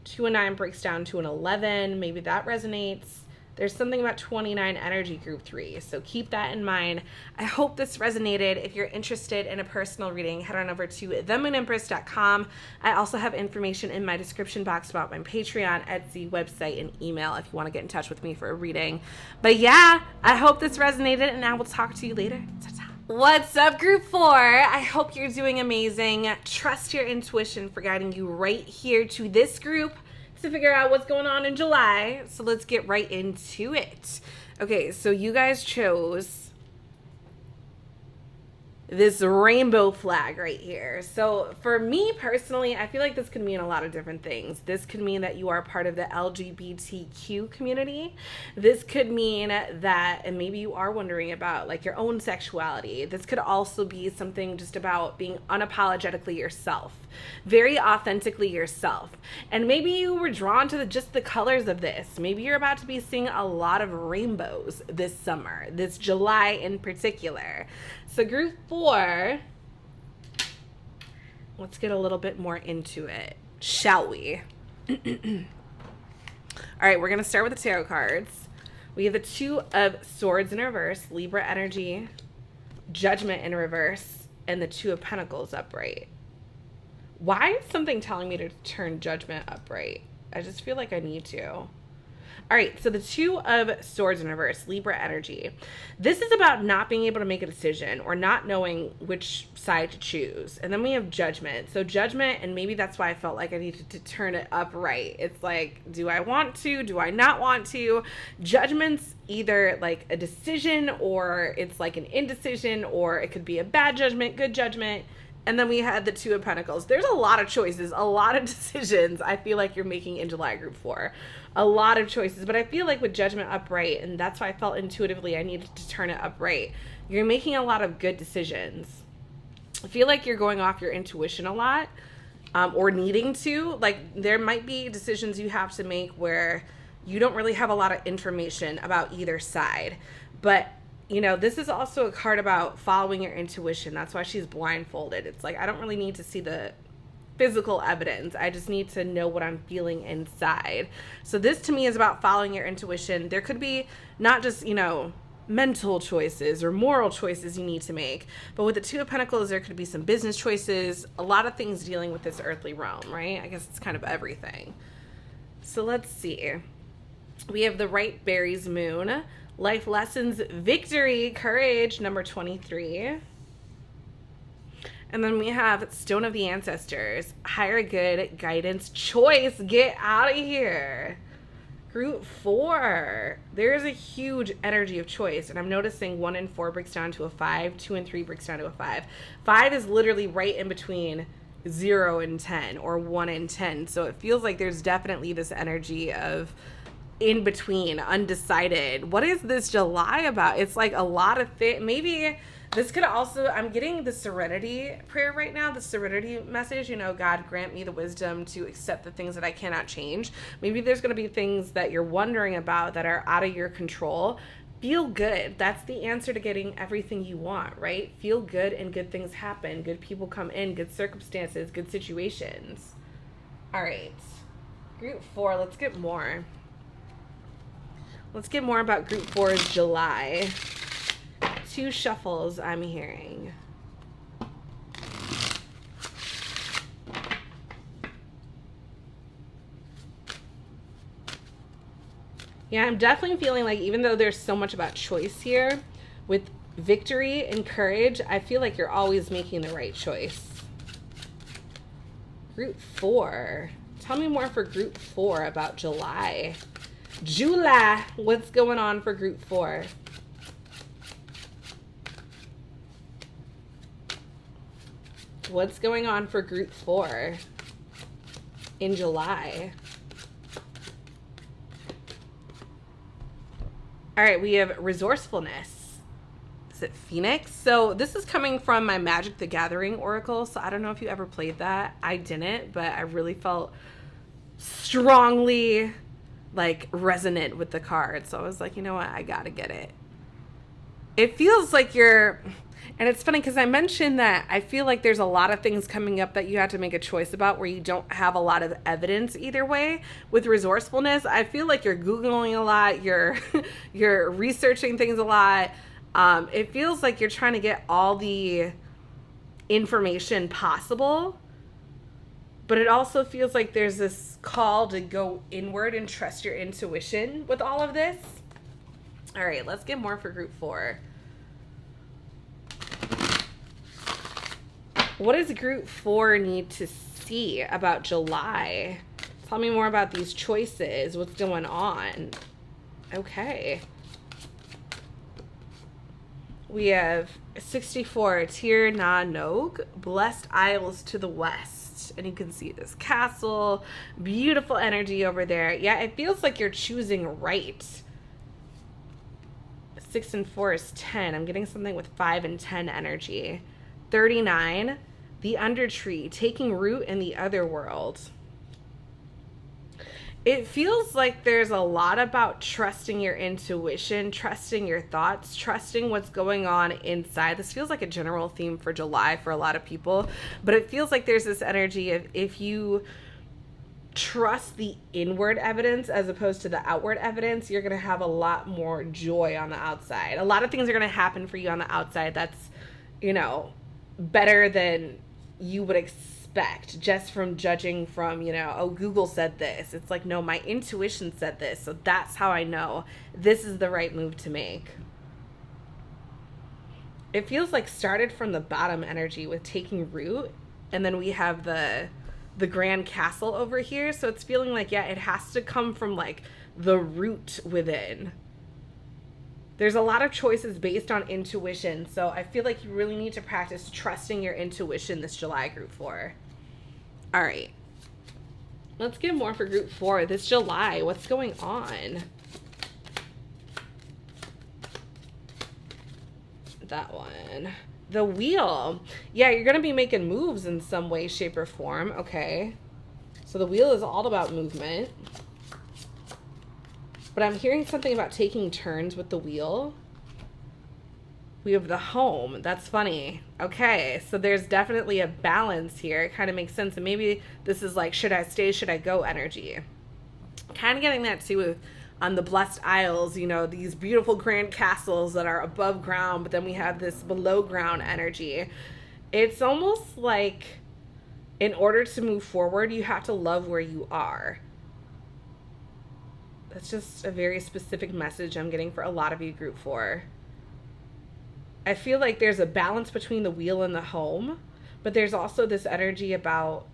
A: 2 and 9 breaks down to an 11. Maybe that resonates. There's something about 29 energy, group 3. So keep that in mind. I hope this resonated. If you're interested in a personal reading, head on over to themoonempress.com. I also have information in my description box about my Patreon, Etsy, website, and email if you want to get in touch with me for a reading. But yeah, I hope this resonated, and I will talk to you later. Ta-ta. What's up, group 4? I hope you're doing amazing. Trust your intuition for guiding you right here to this group to figure out what's going on in July. So let's get right into it. Okay, so you guys chose this rainbow flag right here. So for me personally, I feel like this could mean a lot of different things. This could mean that you are part of the LGBTQ community. This could mean that, and maybe you are wondering about like your own sexuality. This could also be something just about being unapologetically yourself, very authentically yourself. And maybe you were drawn to just the colors of this. Maybe you're about to be seeing a lot of rainbows this summer, this July in particular. So group 4, let's get a little bit more into it, shall we? All right, we're going to start with the tarot cards. We have the 2 of Swords in reverse, Libra energy, Judgment in reverse, and the 2 of Pentacles upright. Why is something telling me to turn Judgment upright? I just feel like I need to. All right, so the Two of Swords in reverse, Libra energy. This is about not being able to make a decision or not knowing which side to choose. And then we have Judgment. So Judgment, and maybe that's why I felt like I needed to turn it upright. It's like, do I want to? Do I not want to? Judgment's either like a decision, or it's like an indecision, or it could be a bad judgment, good judgment. And then we had the Two of Pentacles. There's a lot of choices, a lot of decisions I feel like you're making in July, group 4. A lot of choices. But I feel like with Judgment upright, and that's why I felt intuitively I needed to turn it upright, you're making a lot of good decisions. I feel like you're going off your intuition a lot, or needing to. Like, there might be decisions you have to make where you don't really have a lot of information about either side. But you know, this is also a card about following your intuition. That's why she's blindfolded. It's like, I don't really need to see the physical evidence. I just need to know what I'm feeling inside. So this to me is about following your intuition. There could be not just, you know, mental choices or moral choices you need to make, but with the Two of Pentacles, there could be some business choices, a lot of things dealing with this earthly realm, right? I guess it's kind of everything. So let's see. We have the Right Berries Moon. Life lessons, victory, courage, number 23. And then we have Stone of the Ancestors, higher good, guidance, choice, get out of here. Group 4, there's a huge energy of choice. And I'm noticing 1 and 4 breaks down to a 5, 2 and 3 breaks down to a 5. 5 is literally right in between 0 and 10, or 1 and 10. So it feels like there's definitely this energy of in between, undecided. What is this July about? It's like a lot of things. Maybe this could also, I'm getting the serenity prayer right now, the serenity message, you know, God grant me the wisdom to accept the things that I cannot change. Maybe there's going to be things that you're wondering about that are out of your control. Feel good. That's the answer to getting everything you want, right? Feel good and good things happen. Good people come in, good circumstances, good situations. All right. Group 4, let's get more. Let's get more about Group 4's July. 2 shuffles I'm hearing. Yeah, I'm definitely feeling like even though there's so much about choice here, with victory and courage, I feel like you're always making the right choice. Group 4. Tell me more for Group 4 about July. July, what's going on for Group 4? What's going on for Group 4 in July? All right, we have resourcefulness. Is it Phoenix? So this is coming from my Magic the Gathering Oracle. So I don't know if you ever played that. I didn't, but I really felt strongly like resonant with the card. So I was like, you know what? I gotta get it. It feels like you're, and it's funny because I mentioned that I feel like there's a lot of things coming up that you have to make a choice about where you don't have a lot of evidence either way. With resourcefulness, I feel like you're Googling a lot, you're researching things a lot. It feels like you're trying to get all the information possible, but it also feels like there's this call to go inward and trust your intuition with all of this. All right, let's get more for Group 4. What does Group 4 need to see about July? Tell me more about these choices. What's going on? Okay. We have 64, Tir Na Nog, Blessed Isles to the West. And you can see this castle, beautiful energy over there. Yeah, it feels like you're choosing right. 6 and 4 is 10. I'm getting something with 5 and 10 energy. 39, the Undertree, taking root in the other world. It feels like there's a lot about trusting your intuition, trusting your thoughts, trusting what's going on inside. This feels like a general theme for July for a lot of people, but it feels like there's this energy of if you trust the inward evidence as opposed to the outward evidence, you're going to have a lot more joy on the outside. A lot of things are going to happen for you on the outside that's, you know, better than you would expect just from judging from, you know, oh, Google said this. It's like, no, my intuition said this. So that's how I know this is the right move to make. It feels like started from the bottom energy with taking root. And then we have the Grand Castle over here. So it's feeling like, yeah, it has to come from like the root within. There's a lot of choices based on intuition. So I feel like you really need to practice trusting your intuition this July, Group 4. All right. Let's get more for Group 4 this July. What's going on? That one. The Wheel. Yeah, you're going to be making moves in some way, shape, or form. Okay. So the Wheel is all about movement. But I'm hearing something about taking turns with the Wheel. We have the Home. That's funny. Okay, so there's definitely a balance here. It kind of makes sense. And maybe this is like, should I stay, should I go energy. Kind of getting that too with on the Blessed Isles, you know, these beautiful grand castles that are above ground, but then we have this below ground energy. It's almost like in order to move forward, you have to love where you are. That's just a very specific message I'm getting for a lot of you, Group 4. I feel like there's a balance between the Wheel and the Home, but there's also this energy about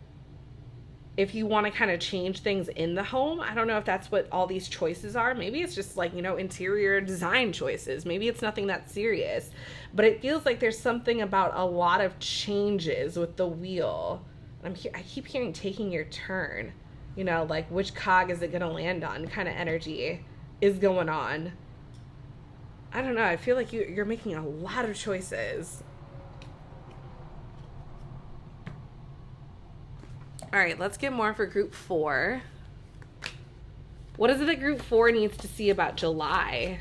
A: if you want to kind of change things in the home. I don't know if that's what all these choices are. Maybe it's just like, you know, interior design choices. Maybe it's nothing that serious, but it feels like there's something about a lot of changes with the Wheel. I keep hearing taking your turn, you know, like which cog is it going to land on kind of energy is going on. I don't know. I feel like you're making a lot of choices. All right, let's get more for Group 4. What is it that Group 4 needs to see about July?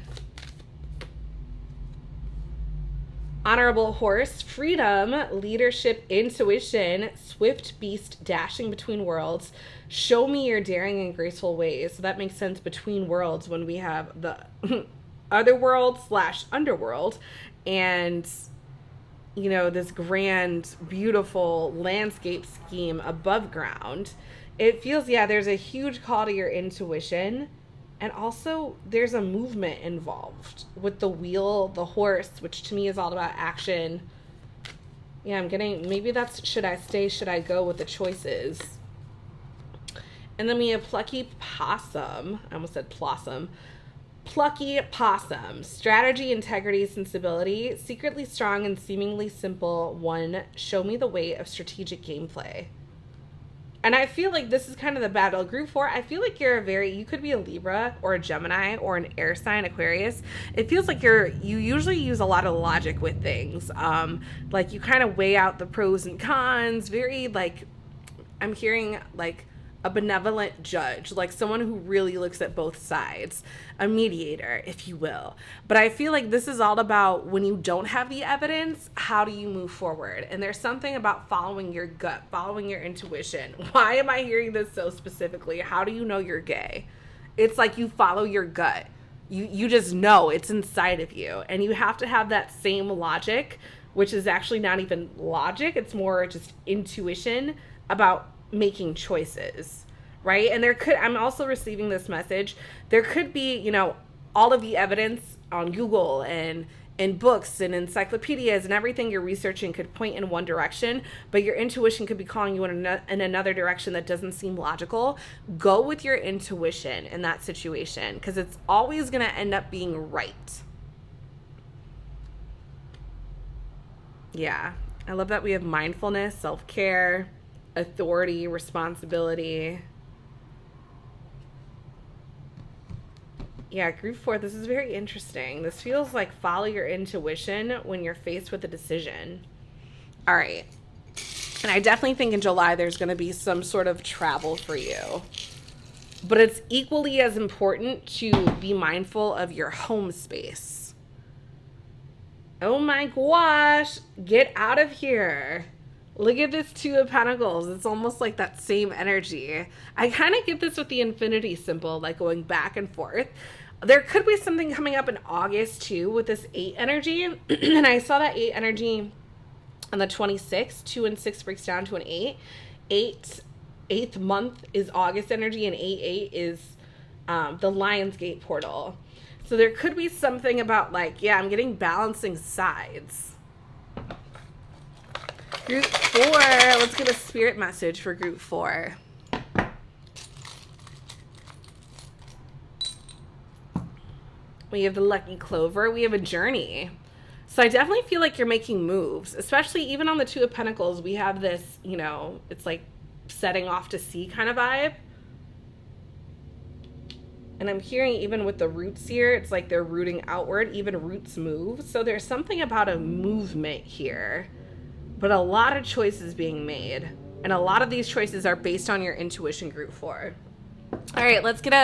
A: Honorable Horse, freedom, leadership, intuition, swift beast dashing between worlds. Show me your daring and graceful ways. So that makes sense, between worlds, when we have the other world / underworld and, you know, this grand, beautiful landscape scheme above ground. It feels, yeah, there's a huge call to your intuition. And also there's a movement involved with the Wheel, the Horse, which to me is all about action. Yeah, I'm getting, maybe that's should I stay, should I go with the choices. And then we have Plucky Possum. I almost said Blossom. Plucky Possum. Strategy, integrity, sensibility. Secretly strong and seemingly simple one. Show me the way of strategic gameplay. And I feel like this is kind of the battle. Group 4, I feel like you could be a Libra or a Gemini or an air sign, Aquarius. It feels like you usually use a lot of logic with things. Like you kind of weigh out the pros and cons. Very like, I'm hearing like a benevolent judge, like someone who really looks at both sides, a mediator, if you will. But I feel like this is all about when you don't have the evidence, how do you move forward? And there's something about following your gut, following your intuition. Why am I hearing this so specifically? How do you know you're gay? It's like you follow your gut. You just know it's inside of you. And you have to have that same logic, which is actually not even logic. It's more just intuition about making choices, right? And I'm also receiving this message. There could be, you know, all of the evidence on Google and in books and encyclopedias and everything you're researching could point in one direction, but your intuition could be calling you in another direction that doesn't seem logical. Go with your intuition in that situation, because it's always going to end up being right. Yeah, I love that we have mindfulness, self-care, authority, responsibility. Yeah, Group 4, this is very interesting. This feels like follow your intuition when you're faced with a decision. All right. And I definitely think in July there's going to be some sort of travel for you. But it's equally as important to be mindful of your home space. Oh my gosh, get out of here. Look at this Two of Pentacles. It's almost like that same energy. I kind of get this with the infinity symbol, like going back and forth. There could be something coming up in August too with this 8 energy. And I saw that 8 energy On the 26th, 2 and 6 breaks down to an 8. Eighth month is August energy, and 8 is the Lionsgate portal. So there could be something about like, yeah, I'm getting balancing sides. Group 4, let's get a spirit message for group 4. We have the Lucky Clover. We have a journey. So I definitely feel like you're making moves, especially even on the Two of Pentacles. We have this, you know, it's like setting off to sea kind of vibe. And I'm hearing even with the roots here, it's like they're rooting outward, even roots move. So there's something about a movement here, but a lot of choices being made. And a lot of these choices are based on your intuition, group 4. All right, let's get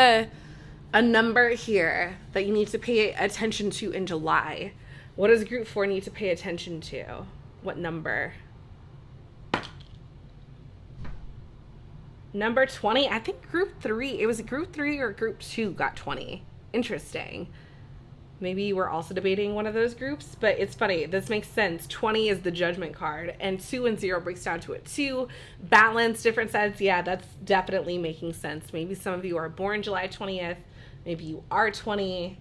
A: a number here that you need to pay attention to in July. What does group 4 need to pay attention to? What number? Number 20. I think group 3, it was group 3 or group 2 got 20. Interesting. Maybe you were also debating one of those groups, but it's funny. This makes sense. 20 is the judgment card, and 2 and 0 breaks down to a 2. Balance, different sides. Yeah, that's definitely making sense. Maybe some of you are born July 20th. Maybe you are 20.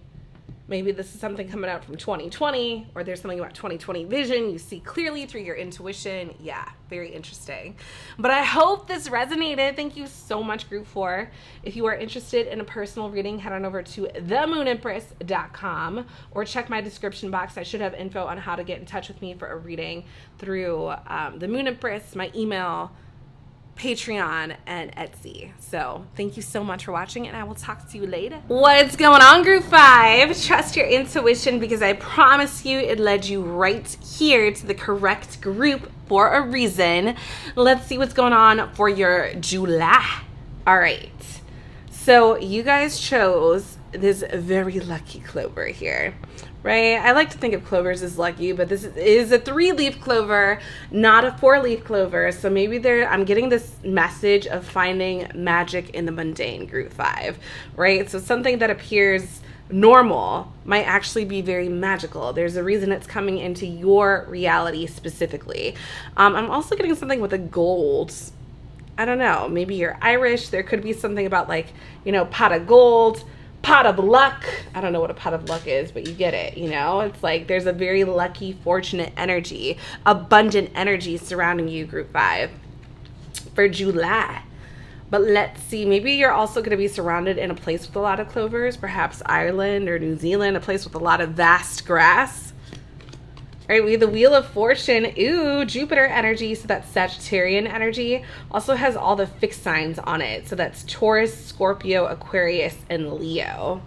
A: Maybe this is something coming out from 2020, or there's something about 2020 vision. You see clearly through your intuition. Yeah, very interesting. But I hope this resonated. Thank you so much, group 4. If you are interested in a personal reading, head on over to theMoonEmpress.com or check my description box. I should have info on how to get in touch with me for a reading through the Moon Empress, my email, Patreon, and Etsy. So thank you so much for watching, and I will talk to you later. What's going on, group 5? Trust your intuition, because I promise you it led you right here to the correct group for a reason. Let's see what's going on for your July. All right, so you guys chose this very lucky clover here, right? I like to think of clovers as lucky, but this is a 3-leaf clover, not a 4-leaf clover. So maybe I'm getting this message of finding magic in the mundane, group 5, right? So something that appears normal might actually be very magical. There's a reason it's coming into your reality specifically. I'm also getting something with a gold. I don't know, maybe you're Irish. There could be something about like, you know, pot of gold, pot of luck. I don't know what a pot of luck is, but you get it, you know? It's like there's a very lucky, fortunate energy, abundant energy surrounding you, group 5, for July. But let's see, maybe you're also going to be surrounded in a place with a lot of clovers, perhaps Ireland or New Zealand, a place with a lot of vast grass. All right, we have the Wheel of Fortune. Ooh, Jupiter energy, so that's Sagittarian energy. Also has all the fixed signs on it. So that's Taurus, Scorpio, Aquarius, and Leo.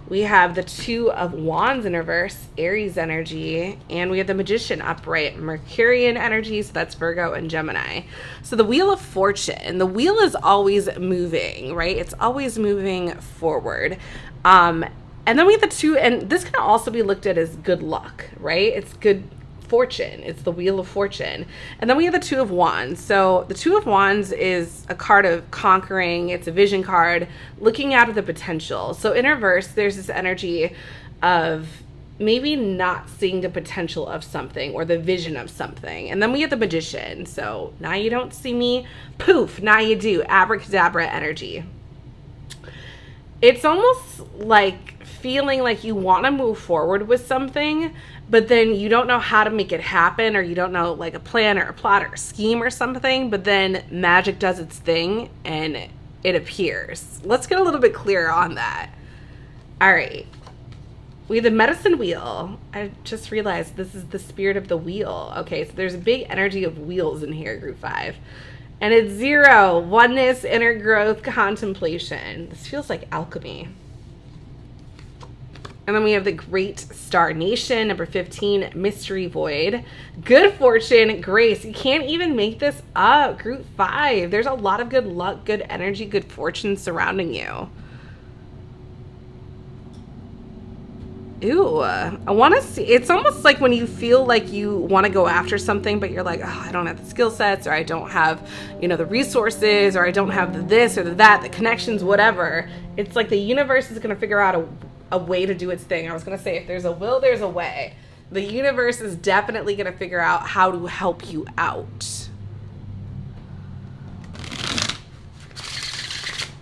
A: We have the 2 of Wands in reverse, Aries energy. And we have the Magician upright, Mercurian energy, so that's Virgo and Gemini. So the Wheel of Fortune, the wheel is always moving, right? It's always moving forward. And then we have the 2, and this can also be looked at as good luck, right? It's good fortune. It's the Wheel of Fortune. And then we have the 2 of Wands. So the 2 of Wands is a card of conquering. It's a vision card, looking out of the potential. So in reverse, there's this energy of maybe not seeing the potential of something or the vision of something. And then we have the Magician. So now you don't see me, poof, now you do. Abracadabra energy. It's almost like feeling like you want to move forward with something, but then you don't know how to make it happen, or you don't know like a plan or a plot or a scheme or something, but then magic does its thing and it appears. Let's get a little bit clearer on that. All right. We have the Medicine Wheel. I just realized this is the spirit of the wheel. Okay, so there's a big energy of wheels in here, group 5. And it's 0, oneness, inner growth, contemplation. This feels like alchemy. And then we have the Great Star Nation, number 15, Mystery Void. Good fortune, grace. You can't even make this up, group 5. There's a lot of good luck, good energy, good fortune surrounding you. Ooh, I want to see. It's almost like when you feel like you want to go after something, but you're like, oh, I don't have the skill sets, or I don't have, you know, the resources, or I don't have the this or the that, the connections, whatever. It's like the universe is going to figure out a way to do its thing. I was going to say, if there's a will, there's a way. The universe is definitely going to figure out how to help you out.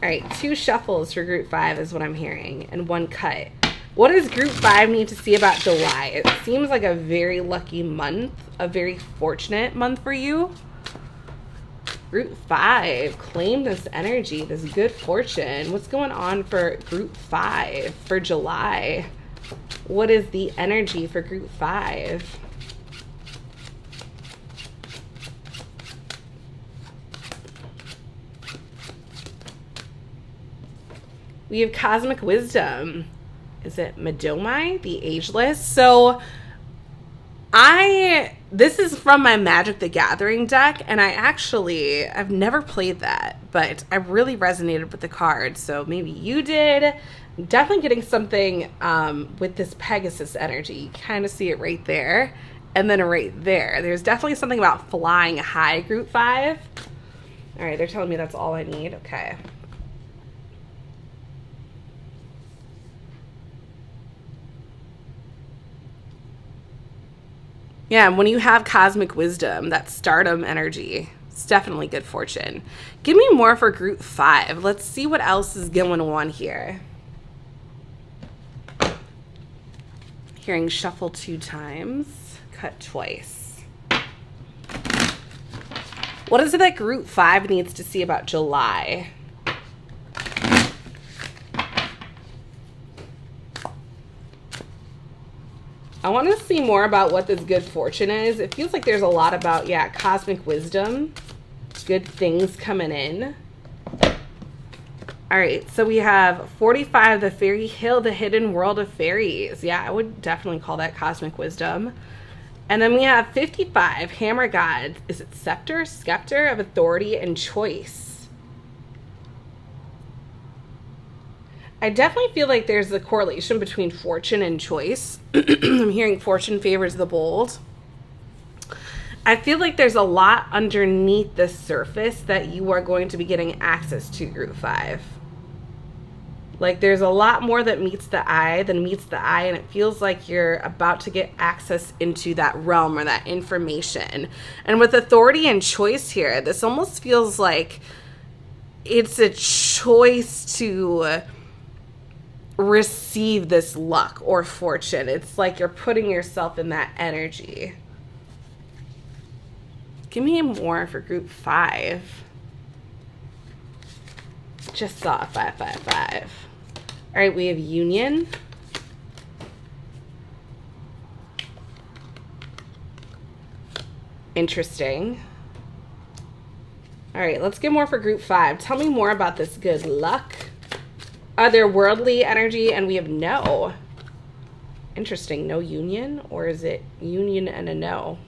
A: All right, 2 shuffles for group 5 is what I'm hearing, and 1 cut. What does group 5 need to see about July? It seems like a very lucky month, a very fortunate month for you. Group 5, claim this energy, this good fortune. What's going on for group 5 for July? What is the energy for group 5? We have cosmic wisdom. Is it Madomai, the ageless? So this is from my Magic the Gathering deck, and I've never played that, but I really resonated with the card, so maybe you did. Definitely getting something with this Pegasus energy. You kind of see it right there, and then right there. There's definitely something about flying high, group 5. All right, they're telling me that's all I need. Okay. Yeah, when you have cosmic wisdom, that stardom energy, it's definitely good fortune. Give me more for group 5. Let's see what else is going on here. Hearing shuffle 2 times, cut twice. What is it that group 5 needs to see about July? I want to see more about what this good fortune is. It feels like there's a lot about, yeah, cosmic wisdom, good things coming in. All right, so we have 45, the Fairy Hill, the hidden world of fairies. Yeah, I would definitely call that cosmic wisdom. And then we have 55, Hammer God. Is it Scepter? Scepter of authority and choice. I definitely feel like there's a correlation between fortune and choice. I'm hearing fortune favors the bold. I feel like there's a lot underneath the surface that you are going to be getting access to, group 5. Like there's a lot more that meets the eye than meets the eye, and it feels like you're about to get access into that realm or that information. And with authority and choice here, this almost feels like it's a choice to receive this luck or fortune. It's like you're putting yourself in that energy. Give me more for group 5. Just saw 555. All right, we have union. Interesting. All right, let's get more for group 5. Tell me more about this good luck. Are there worldly energy? And we have no. Interesting. No union? Or is it union and a no?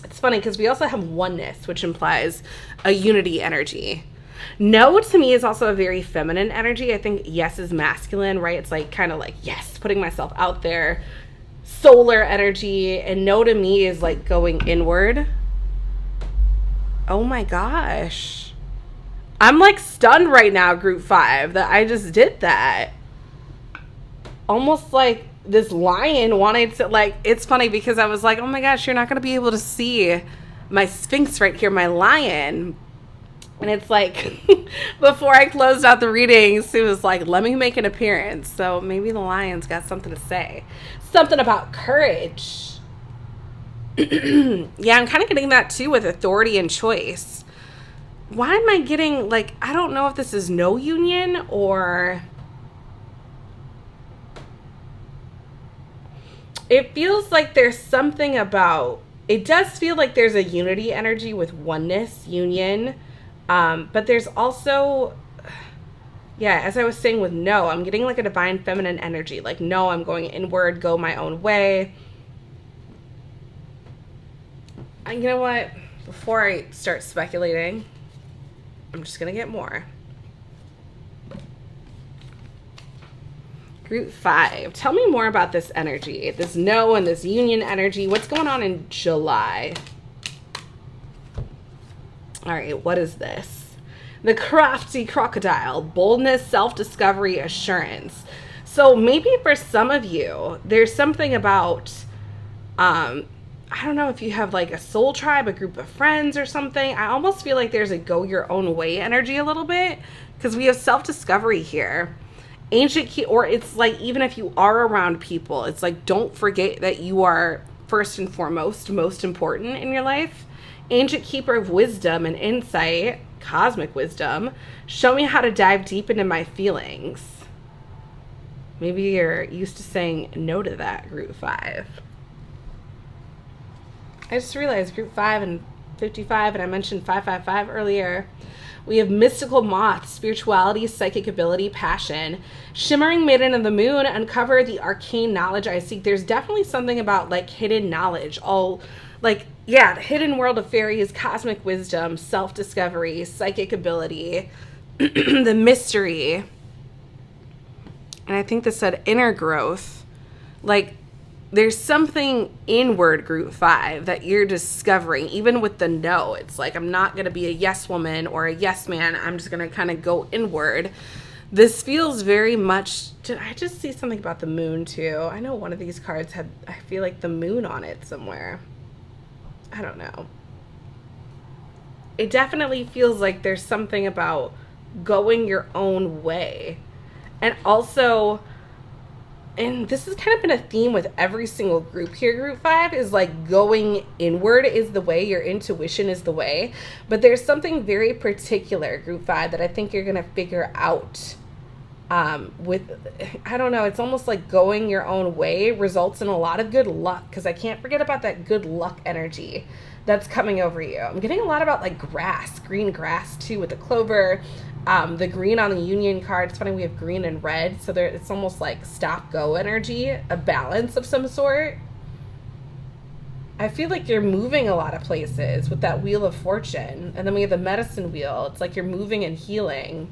A: It's funny because we also have oneness, which implies a unity energy. No to me is also a very feminine energy. I think yes is masculine, right? It's like kind of like yes, putting myself out there. Solar energy. And no to me is like going inward. Oh my gosh. I'm like stunned right now, group 5, that I just did that. Almost like this lion wanted to, like, it's funny because I was like, oh my gosh, you're not going to be able to see my Sphinx right here, my lion. And it's like, before I closed out the reading, Sue was like, let me make an appearance. So maybe the lion's got something to say. Something about courage. Yeah, I'm kind of getting that too with authority and choice. Why am I getting, like, I don't know if this is no union or it feels like there's something about, it does feel like there's a unity energy with oneness, union, but there's also, yeah, as I was saying with no, I'm getting like a divine feminine energy, like no, I'm going inward, go my own way. You know what, before I start speculating, I'm just going to get more. Group 5. Tell me more about this energy. This no and this union energy. What's going on in July? All right, what is this? The crafty crocodile. Boldness, self-discovery, assurance. So maybe for some of you, there's something about, I don't know if you have like a soul tribe, a group of friends or something. I almost feel like there's a go your own way energy a little bit, because we have self-discovery here. Ancient key, or it's like, even if you are around people, it's like, don't forget that you are first and foremost most important in your life. Ancient keeper of wisdom and insight, cosmic wisdom, show me how to dive deep into my feelings. Maybe you're used to saying no to that, group 5. I just realized group 5 and 55, and I mentioned 555 earlier. We have mystical moth, spirituality, psychic ability, passion. Shimmering maiden of the moon, uncover the arcane knowledge I seek. There's definitely something about like hidden knowledge. All like, yeah, the hidden world of fairies, cosmic wisdom, self-discovery, psychic ability, the mystery. And I think this said inner growth. Like, there's something inward, group 5, that you're discovering. Even with the no, it's like, I'm not going to be a yes woman or a yes man. I'm just going to kind of go inward. This feels very much, did I just see something about the moon too? I know one of these cards had, I feel like, the moon on it somewhere. I don't know. It definitely feels like there's something about going your own way. And also, and this has kind of been a theme with every single group here, group 5, is like going inward is the way, your intuition is the way. But there's something very particular, group 5, that I think you're going to figure out with, I don't know, it's almost like going your own way results in a lot of good luck, because I can't forget about that good luck energy that's coming over you. I'm getting a lot about like grass, green grass too, with the clover. The green on the union card, it's funny, we have green and red, so there, it's almost like stop-go energy, a balance of some sort. I feel like you're moving a lot of places with that wheel of fortune, and then we have the medicine wheel. It's like you're moving and healing.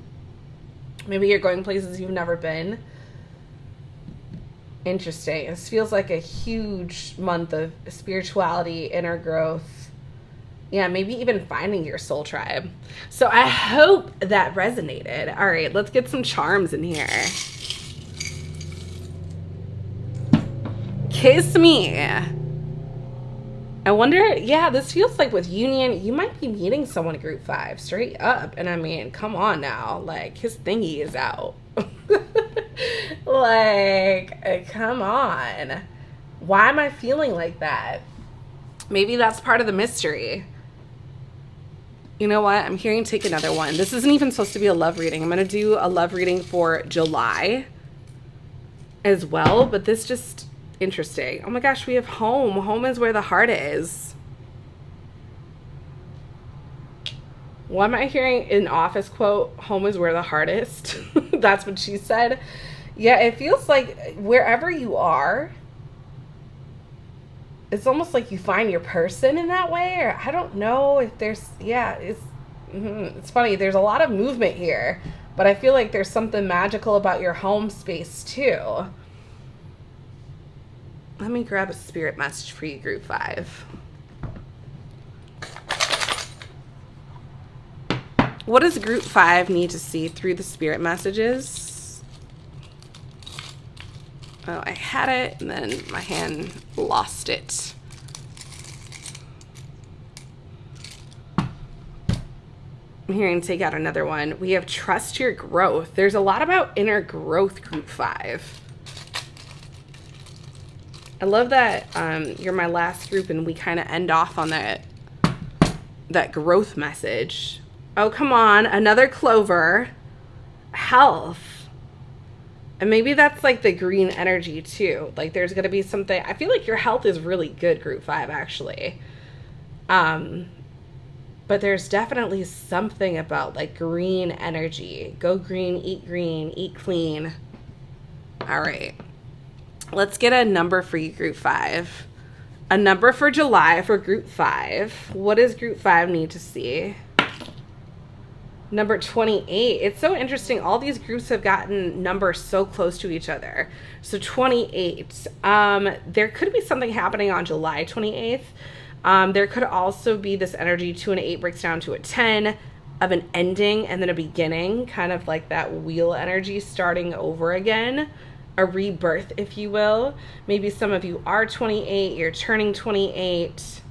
A: Maybe you're going places you've never been. Interesting. This feels like a huge month of spirituality, inner growth. Yeah, maybe even finding your soul tribe. So I hope that resonated. All right, let's get some charms in here. Kiss me. I wonder, yeah, this feels like with union, you might be meeting someone at group 5, straight up. And I mean, come on now. Like, his thingy is out. Like, come on. Why am I feeling like that? Maybe that's part of the mystery. You know what? I'm hearing take another one. This isn't even supposed to be a love reading. I'm going to do a love reading for July as well, but this just interesting. Oh my gosh, we have home. Home is where the heart is. Why am I hearing an office quote? Home is where the heart is. That's what she said. Yeah, it feels like wherever you are, it's almost like you find your person in that way, or I don't know if there's, yeah, it's funny. There's a lot of movement here, but I feel like there's something magical about your home space too. Let me grab a spirit message for you, group 5. What does group 5 need to see through the spirit messages? Oh, I had it, and then my hand lost it. I'm hearing take out another one. We have trust your growth. There's a lot about inner growth, group 5. I love that you're my last group, and we kind of end off on that growth message. Oh, come on. Another clover. Health. And maybe that's like the green energy too. Like there's going to be something. I feel like your health is really good, group 5, actually. But there's definitely something about like green energy. Go green, eat clean. All right. Let's get a number for you, group 5. A number for July for group 5. What does group 5 need to see? Number 28. It's so interesting. All these groups have gotten numbers so close to each other. So 28. There could be something happening on July 28th. There could also be this energy. 2 and 8 breaks down to a 10 of an ending and then a beginning, kind of like that wheel energy starting over again. a rebirth, if you will. Maybe some of you are 28, you're turning 28.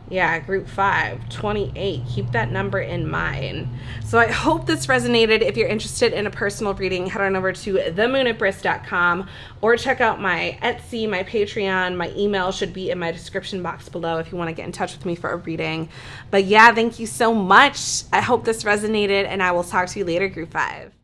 A: Yeah, group 5, 28. Keep that number in mind. So I hope this resonated. If you're interested in a personal reading, head on over to themoonatbrisk.com or check out my Etsy, my Patreon. My email should be in my description box below if you want to get in touch with me for a reading. But yeah, thank you so much. I hope this resonated, and I will talk to you later, group 5.